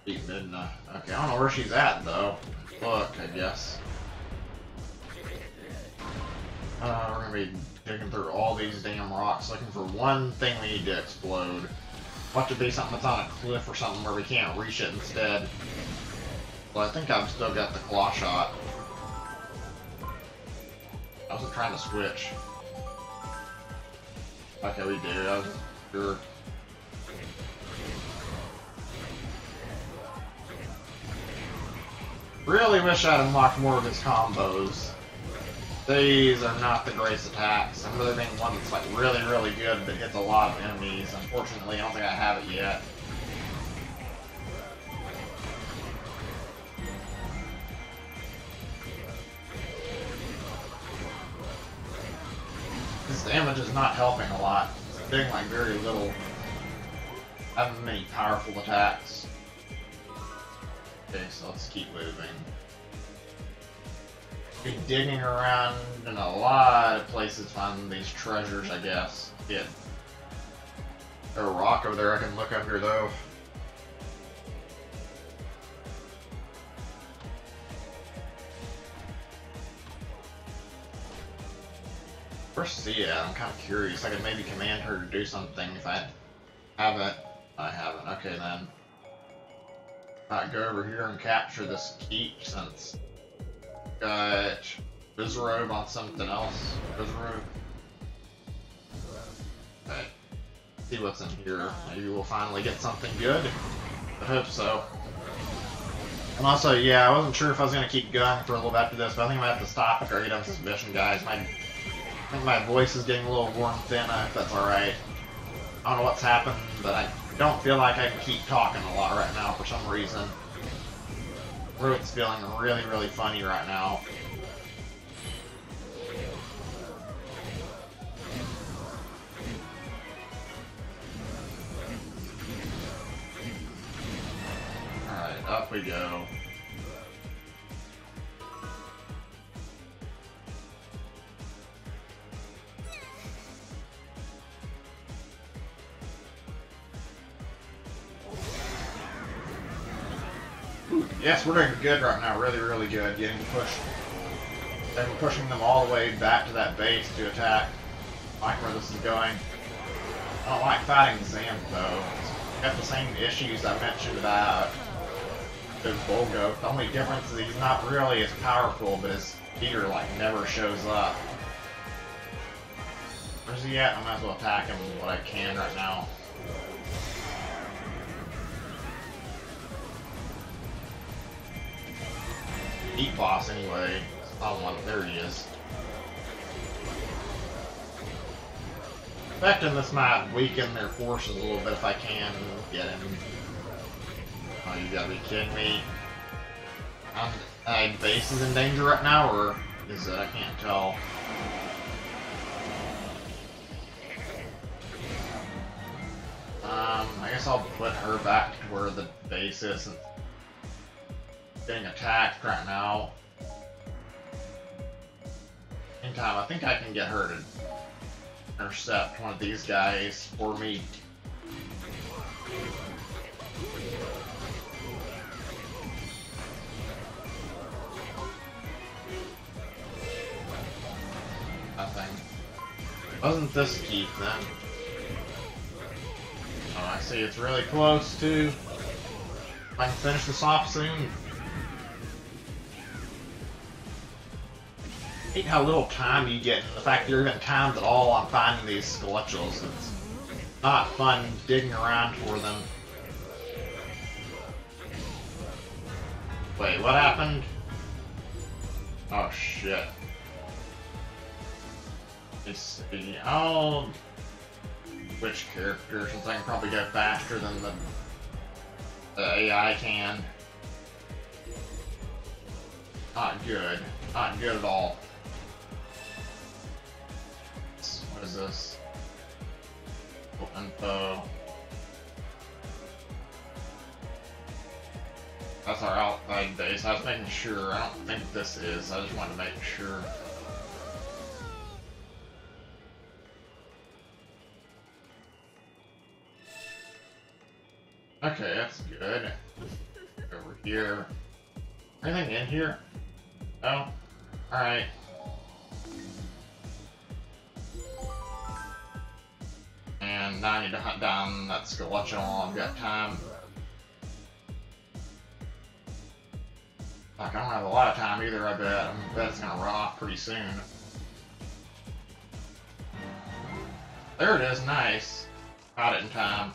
Beat Midna. Okay, I don't know where she's at though. Look, I guess. We're gonna be digging through all these damn rocks looking for one thing we need to explode. Watch it be something that's on a cliff or something where we can't reach it instead. Well, I think I've still got the claw shot. I wasn't trying to switch. Okay, we do. I was sure. Really wish I'd unlocked more of his combos. These are not the greatest attacks. I'm really being one that's like really, really good but hits a lot of enemies. Unfortunately, I don't think I have it yet. His damage is not helping a lot. It's doing like very little. I have many powerful attacks. Okay, so let's keep moving. Be digging around in a lot of places, finding these treasures, I guess. Yeah. There's a rock over there I can look under though. Where's Sia? I'm kind of curious. I could maybe command her to do something if I haven't. I haven't. Okay then. Might go over here and capture this keep since got Bizrobe on something else. Bizrobe. Okay. See what's in here. Maybe we'll finally get something good. I hope so. And also, yeah, I wasn't sure if I was gonna keep going for a little bit after this, but I think I'm gonna have to stop after I get up this mission, guys. I think my voice is getting a little worn thin, if that's alright. I don't know what's happened, but I don't feel like I can keep talking a lot right now for some reason. Throat's feeling really, really funny right now. Alright, up we go. Yes, we're doing good right now. Really, really good. Getting pushed. They're pushing them all the way back to that base to attack. I like where this is going. I don't like fighting Xanth though. It's got the same issues I mentioned about the Volgo. The only difference is he's not really as powerful, but his speeder like never shows up. Where's he at? I might as well attack him what I can right now. Heat boss anyway. Oh, there he is. Expecting this might weaken their forces a little bit if I can get him. Oh, you gotta be kidding me. My base is in danger right now, or is it? I can't tell. I guess I'll put her back to where the base is since getting attacked right now. Meantime, I think I can get her to intercept one of these guys for me. Nothing. Wasn't this keep then? Oh, I see it's really close to. If I can finish this off soon. I hate how little time you get, and the fact that you're even timed at all on finding these Skeletals. It's not fun digging around for them. Wait, what happened? Oh shit. Let's see. I'll switch characters since I can probably go faster than the AI can. Not good. Not good at all. What is this? Info. That's our outside base. I was making sure. I don't think this is. I just wanted to make sure. Okay, that's good. Over here. Anything in here? No? Alright. And now I need to hunt down that skeleton while I've got time. Like, I don't have a lot of time either, I bet. I bet it's gonna run off pretty soon. There it is, nice. Got it in time.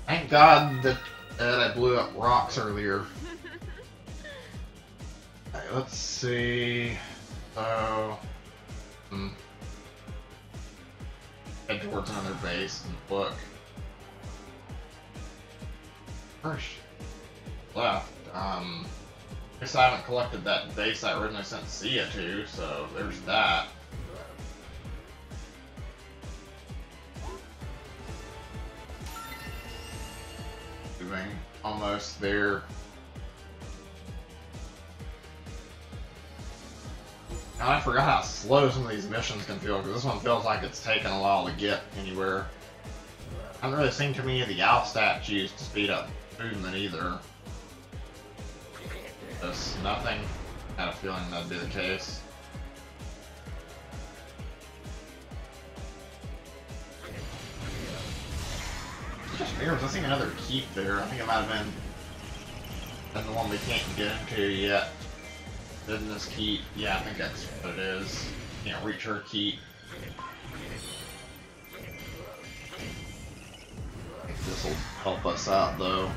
Thank God that I blew up rocks earlier. Okay, let's see. So, head towards another base and look. First left. I guess I haven't collected that base I originally sent Sia to, so there's that. Almost there. Now I forgot how slow some of these missions can feel, because this one feels like it's taken a while to get anywhere. I haven't really seen too many of the owl statues to speed up movement either. Just nothing. I had a feeling that'd be the case. Just mirrors. I seen another keep there. I think it might have been the one we can't get into yet. Isn't this keep? Yeah, I think that's what it is. Can't reach her keep. I think this will help us out though.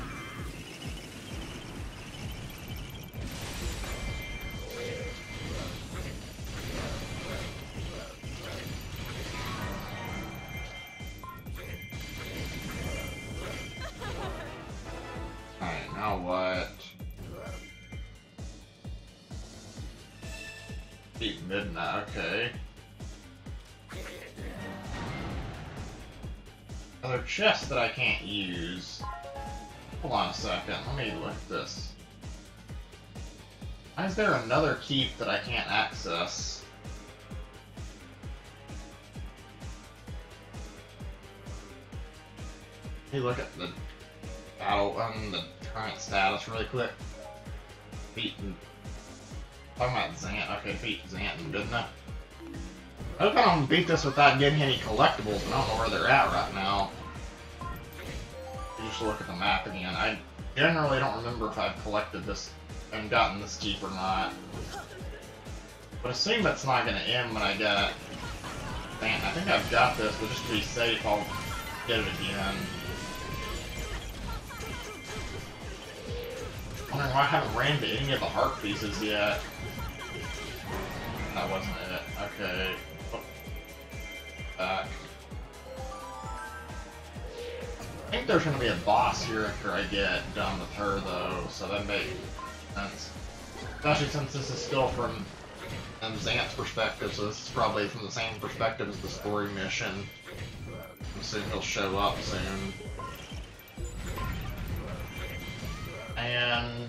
Now what? Deep midnight, okay. Another chest that I can't use. Hold on a second, let me look at this. Why is there another keep that I can't access? Let me look at the battle, the current status really quick. Beaten. Talking about Zant. Okay, beat Zant, didn't I? I hope I don't beat this without getting any collectibles, and I don't know where they're at right now. You just look at the map again. I generally don't remember if I've collected this and gotten this keep or not. But assume it's not going to end when I get Zant. I think I've got this, but just to be safe, I'll get it again. I wondering why I haven't ran to any of the heart pieces yet. That wasn't it. Okay. Back. I think there's going to be a boss here after I get done with her, though, so that makes sense. Especially since this is still from Zant's perspective, so this is probably from the same perspective as the story mission. I'm assuming he'll show up soon. And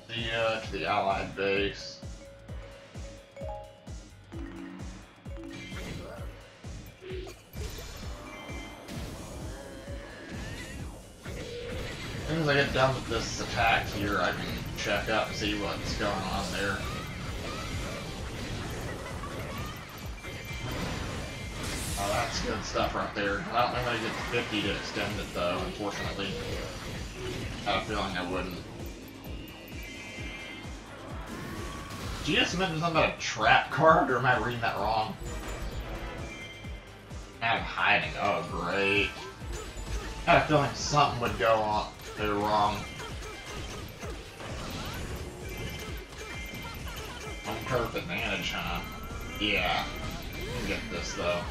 to the Allied base. As soon as I get done with this attack here, I can check up and see what's going on there. Oh, that's good stuff right there. I don't know if I get to 50 to extend it though, unfortunately. I had a feeling I wouldn't. Did you just mention something about a trap card, or am I reading that wrong? I'm hiding. Oh, great. I had a feeling something would go wrong. Home turf advantage, huh? Yeah. Let me get this, though.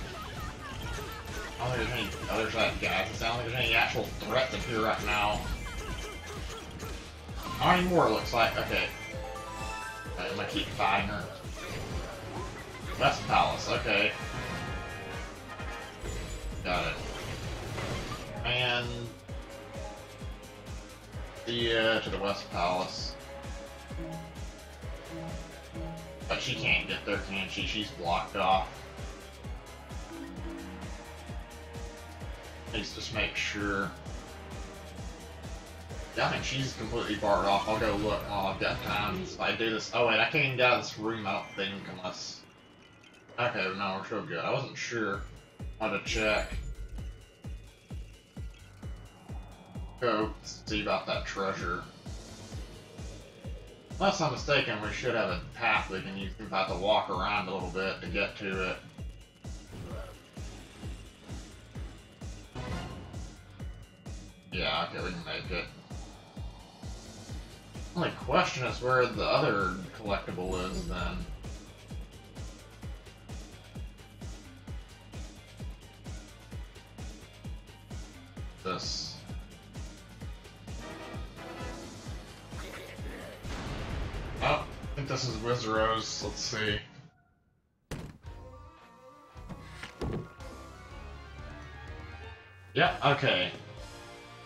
I don't think there's any other side guys. I don't think there's any actual threats up here right now. Not anymore, it looks like. Okay. I'm gonna keep fighting her. West Palace, okay. Got it. And to the West Palace. But she can't get there, can she? She's blocked off. Let's just make sure. Yeah, I think she's completely barred off. I'll go look while I've got time. If I do this. Oh wait, I can't even get out of this room, I don't think, unless. Okay, no, we're still good. I wasn't sure. I had to check. Go see about that treasure. Unless I'm mistaken, we should have a path we can use. We've got to walk around a little bit to get to it. Yeah, okay, we can make it. Only question is where the other collectible is then. This. Oh, I think this is Wizarose. Let's see. Yeah, okay.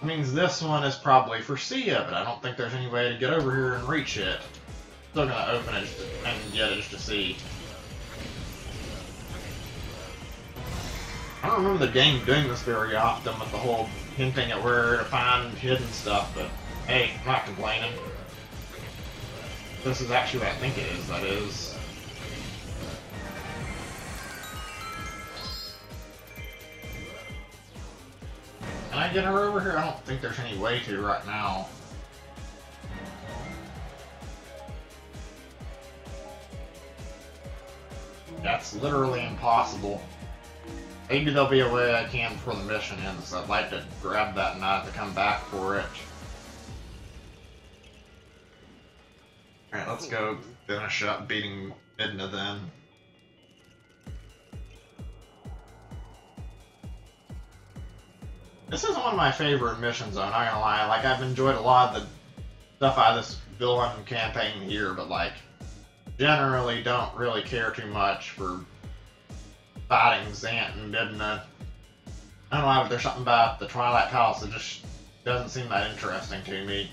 Means this one is probably for Sia, but I don't think there's any way to get over here and reach it. Still gonna open it and get it just to see. I don't remember the game doing this very often with the whole hinting at where to find hidden stuff, but hey, I'm not complaining. This is actually what I think it is, that is. Can I get her over here? I don't think there's any way to right now. That's literally impossible. Maybe there'll be a way I can before the mission ends. I'd like to grab that knife to come back for it. Alright, let's go finish up beating Midna then. This isn't one of my favorite missions, though, not gonna lie. Like, I've enjoyed a lot of the stuff out of this villain campaign here, but, like, generally don't really care too much for fighting Zant and Midna. I don't know, but there's something about the Twilight Palace that just doesn't seem that interesting to me.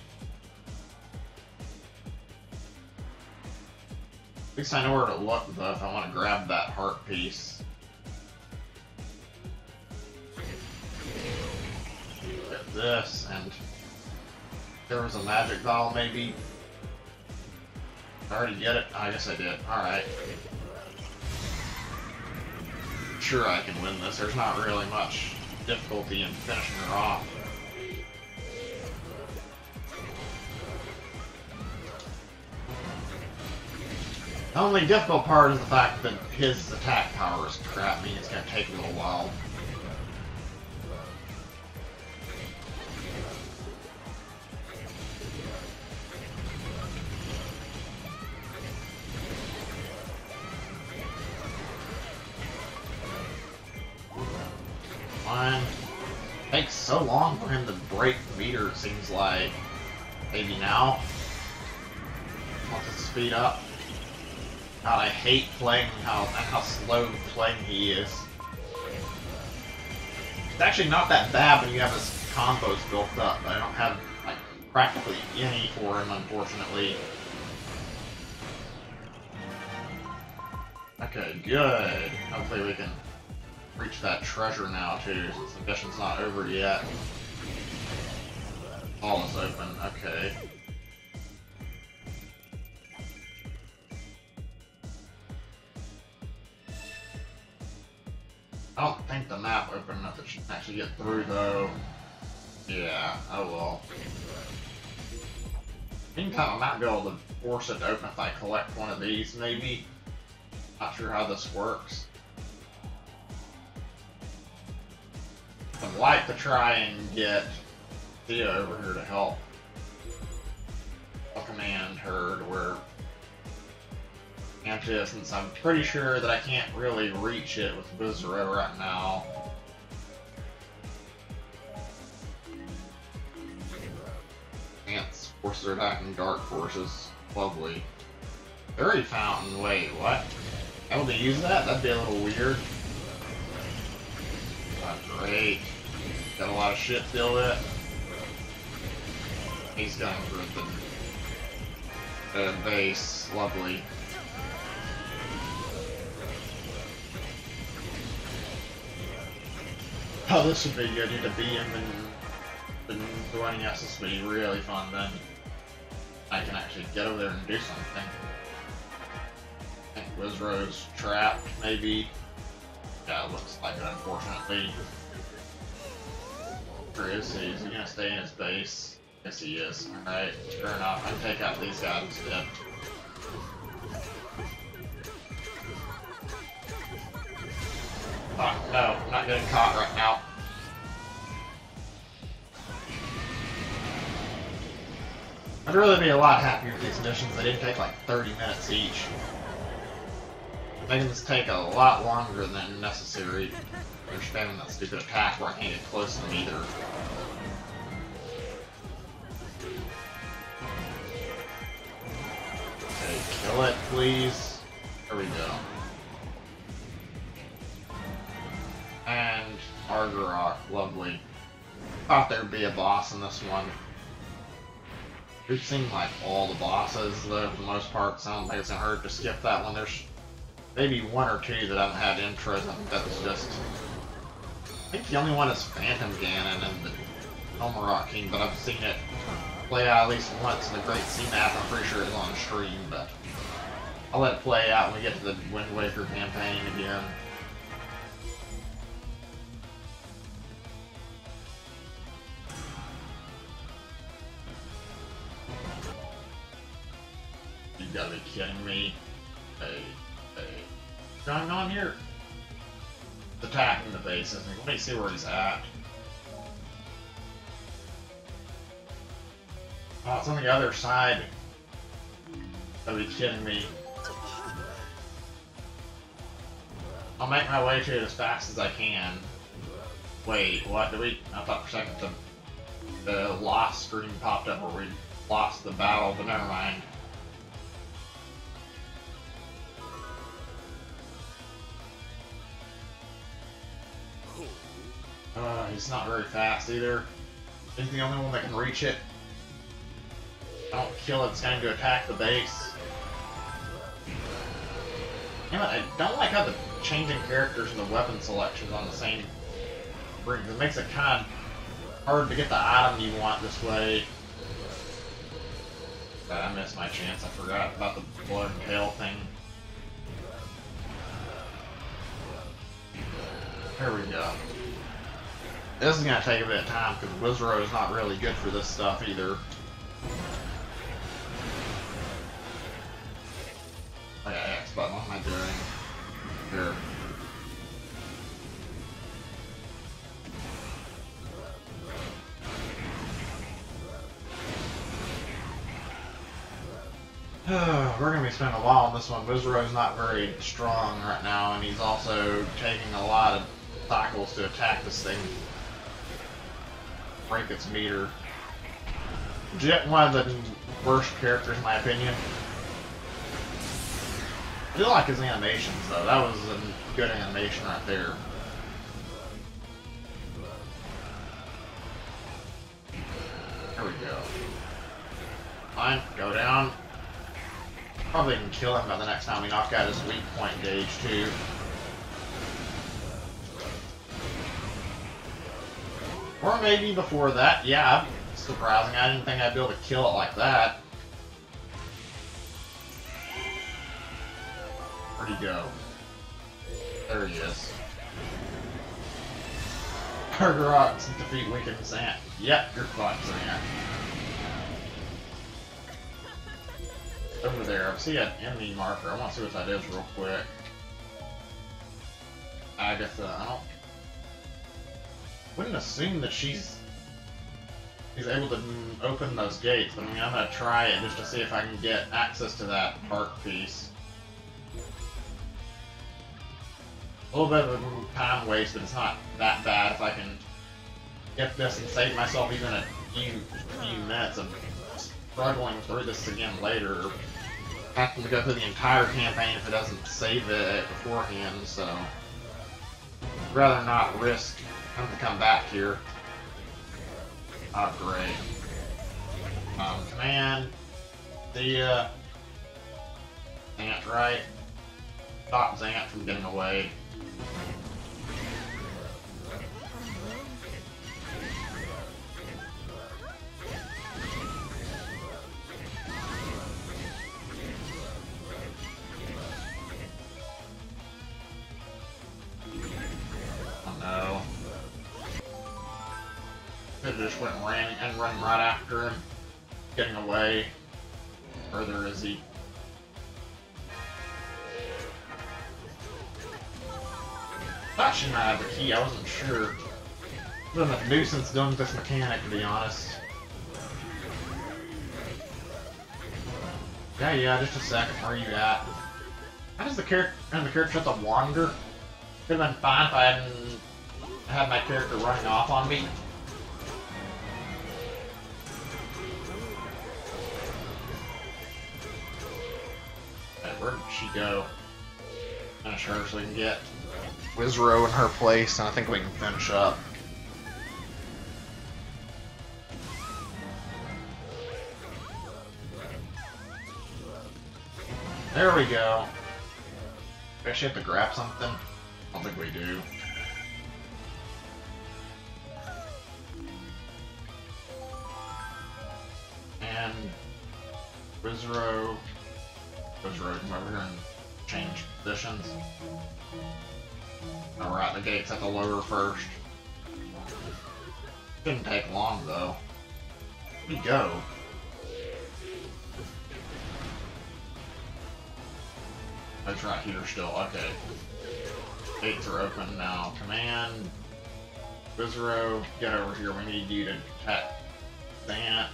At least I know where to look, though, if I want to grab that heart piece. Get this, and there was a magic ball, maybe. I already get it? I guess I did. Alright. Sure, I can win this. There's not really much difficulty in finishing her off. The only difficult part is the fact that his attack power is crap, meaning it's going to take a little while. Fine. Takes so long for him to break the meter, it seems like. Maybe now? Wants to speed up. God, I hate playing how slow playing he is. It's actually not that bad when you have his combos built up, but I don't have like practically any for him, unfortunately. Okay, good. Hopefully we can reach that treasure now too, since the mission's not over yet. All is open. Okay. I don't think the map opened enough that you can actually get through, though. Yeah, oh well. Meantime, I might be able to force it to open if I collect one of these, maybe. Not sure how this works. I'd like to try and get Thea over here to help. I'll command her to where since I'm pretty sure that I can't really reach it with Wizarose right now. Ants forces are attacking dark forces. Lovely. Fairy fountain, wait, what? Able to use that? That'd be a little weird. Oh, great. Got a lot of shit to deal with. He's going for the base. Lovely. Oh, this would be good. You to beat him and joining us. This would be really fun then. I can actually get over there and do something. I think Wizro's trapped, maybe. Yeah, it looks like it, unfortunately. Where is he? Is he gonna stay in his base? Yes, he is. Alright, fair enough. I can take out these guys instead. Oh, no, I'm not getting caught right now. I'd really be a lot happier with these missions. They didn't take like 30 minutes each. Making this take a lot longer than necessary. They're spamming that stupid attack where I can't get close to them either. Okay, kill it, please. There we go. And Argarok, lovely. Thought there'd be a boss in this one. We've seen like all the bosses though, for the most part, so I don't think it's gonna hurt to skip that one. There's maybe one or two that haven't had intros. I think that's just... I think the only one is Phantom Ganon and the Homerok King, but I've seen it play out at least once in the Great Sea Map. I'm pretty sure it's on stream, but I'll let it play out when we get to the Wind Waker campaign again. You gotta be kidding me. Hey, what's going on here? It's attacking the base, isn't it? Let me see where he's at. Oh, it's on the other side. Gotta be kidding me. I'll make my way to it as fast as I can. Wait, what? Did we? I thought for a second the lost screen popped up where we lost the battle, but never mind. He's not very fast either. He's the only one that can reach it. If I don't kill it, it's going to attack the base. Damn it, I don't like how the changing characters and the weapon selections on the same ring. It makes it kind of hard to get the item you want this way. But I missed my chance. I forgot about the blood and tail thing. There we go. This is going to take a bit of time because Wizro is not really good for this stuff either. Oh yeah, X button, what am I doing? Here. We're going to be spending a while on this one. Wizro's not very strong right now, and he's also taking a lot of cycles to attack this thing. Break its meter. Jet, one of the worst characters in my opinion. I do like his animations though. That was a good animation right there. There we go. Fine, go down. Probably can kill him by the next time we knock out his weak point gauge too. Or maybe before that, yeah, surprising. I didn't think I'd be able to kill it like that. Where'd he go? There he is. Argarok's defeat Wicked and Sand. Yep, you're fucked, Sand. Over there, I see an enemy marker. I want to see what that is real quick. Agatha, I wouldn't assume that she's able to open those gates, but I mean, I'm gonna try it just to see if I can get access to that heart piece. A little bit of a time waste, but it's not that bad if I can get this and save myself even a few minutes of struggling through this again later. have to go through the entire campaign if it doesn't save it beforehand, so I'd rather not risk having to come back here. Oh, great. Man, the Zant, right? Stop Zant from getting away. Just went and ran right after him, getting away. Further is he? Thought she might have the key. I wasn't sure. It's been a nuisance doing this mechanic, to be honest. Yeah. Just a second. Where are you at? How does the character have to wander? Could have been fine if I hadn't had my character running off on me. Where did she go? Finish her so we can get Wizrow in her place, and I think we can finish up. There we go. Do I actually have to grab something? I don't think we do. And Wizrow. Wizrow, come over here and change positions. Alright, the gates have to lower first. Shouldn't take long though. Here we go. It's right here still, okay. Gates are open now. Command Wizrow, get over here. We need you to attack Zant.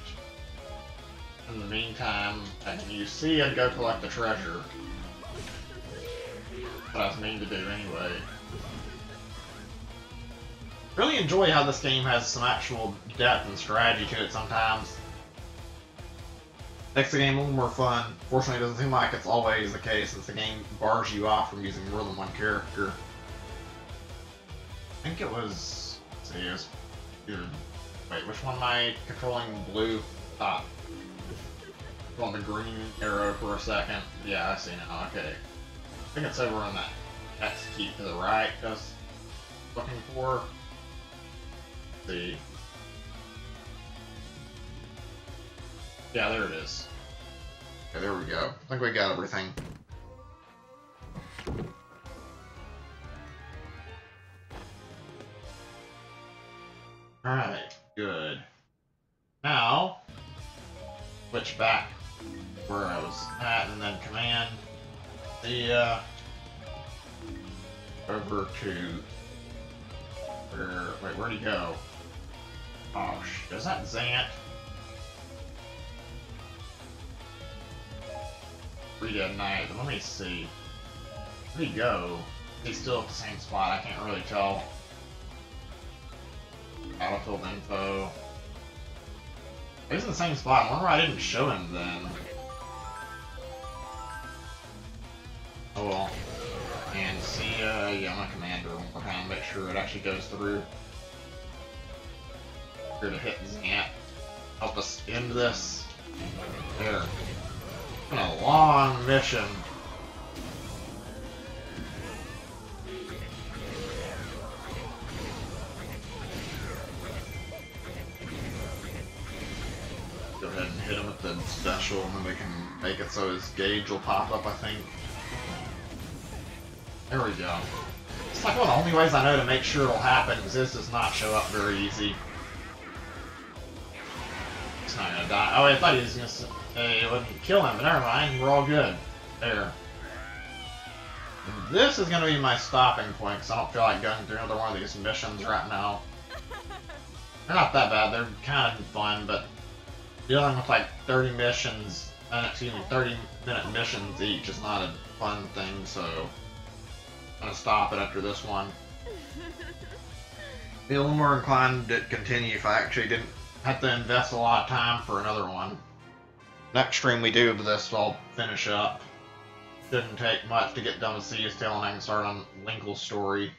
In the meantime, I can use C and go collect the treasure. What I was meaning to do anyway. Really enjoy how this game has some actual depth and strategy to it sometimes. Makes the game a little more fun. Fortunately, it doesn't seem like it's always the case since the game bars you off from using more than one character. I think it was... Let's see, it was either... Wait, which one am I controlling? Blue? On the green arrow for a second. Yeah, I see now. Okay. I think it's over on that X key to the right I was looking for. Let's see. Yeah, there it is. Okay, there we go. I think we got everything. Alright, good. Now, switch back where I was at, and then command the over to where? Wait, where'd he go? Oh, is that Zant? Read at night. Let me see. Where'd he go? He's still at the same spot. I can't really tell. Battlefield info. He's in the same spot. I wonder why I didn't show him then. Oh well. And see, yeah, I'm a commander. We'll kind of make sure it actually goes through. Here to hit Zant. Help us end this. There. It's been a long mission. Go ahead and hit him with the special, and then we can make it so his gauge will pop up, I think. There we go. It's like one of the only ways I know to make sure it'll happen, because this does not show up very easy. It's not gonna die. Oh, I thought he was gonna say it wouldn't kill him, but never mind, we're all good. There. And this is gonna be my stopping point, because I don't feel like going through another one of these missions right now. They're not that bad, they're kind of fun, but dealing with like 30 missions, 30-minute missions each is not a fun thing, so I'm gonna stop it after this one. Be a little more inclined to continue if I actually didn't have to invest a lot of time for another one. next stream we do of this, I'll finish up. Didn't take much to get done with Sea's Tale, and I can start on Linkle's story.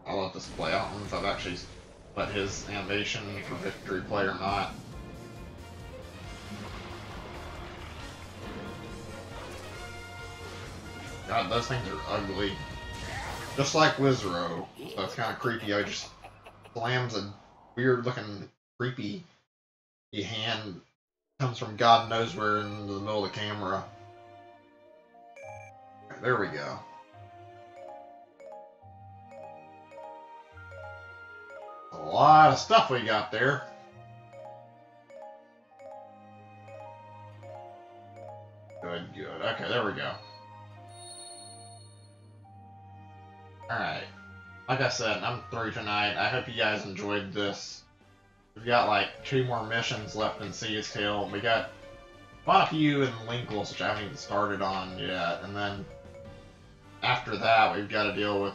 I'll let this play out. I don't know if I've actually let his animation for victory play or not. God, those things are ugly. Just like Wizaro. So it's kind of creepy. I just slams a weird looking creepy hand, comes from God knows where into the middle of the camera. Right, there we go. A lot of stuff we got there. Good, good. Okay, there we go. Alright. Like I said, I'm through tonight. I hope you guys enjoyed this. We've got like 2 more missions left in Sea's Tale. We got quite a few in Linkles, which I haven't even started on yet. And then after that, we've got to deal with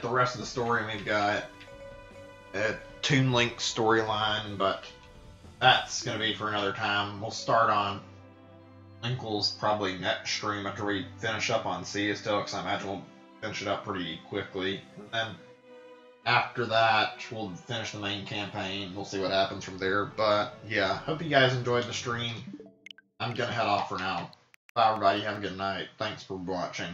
the rest of the story. We've got a Toon Link storyline, but that's going to be for another time. We'll start on Linkles probably next stream after we finish up on Sea's Tale, because I imagine we'll finish it up pretty quickly. And then after that, we'll finish the main campaign. We'll see what happens from there. But yeah, hope you guys enjoyed the stream. I'm going to head off for now. Bye everybody, have a good night. Thanks for watching.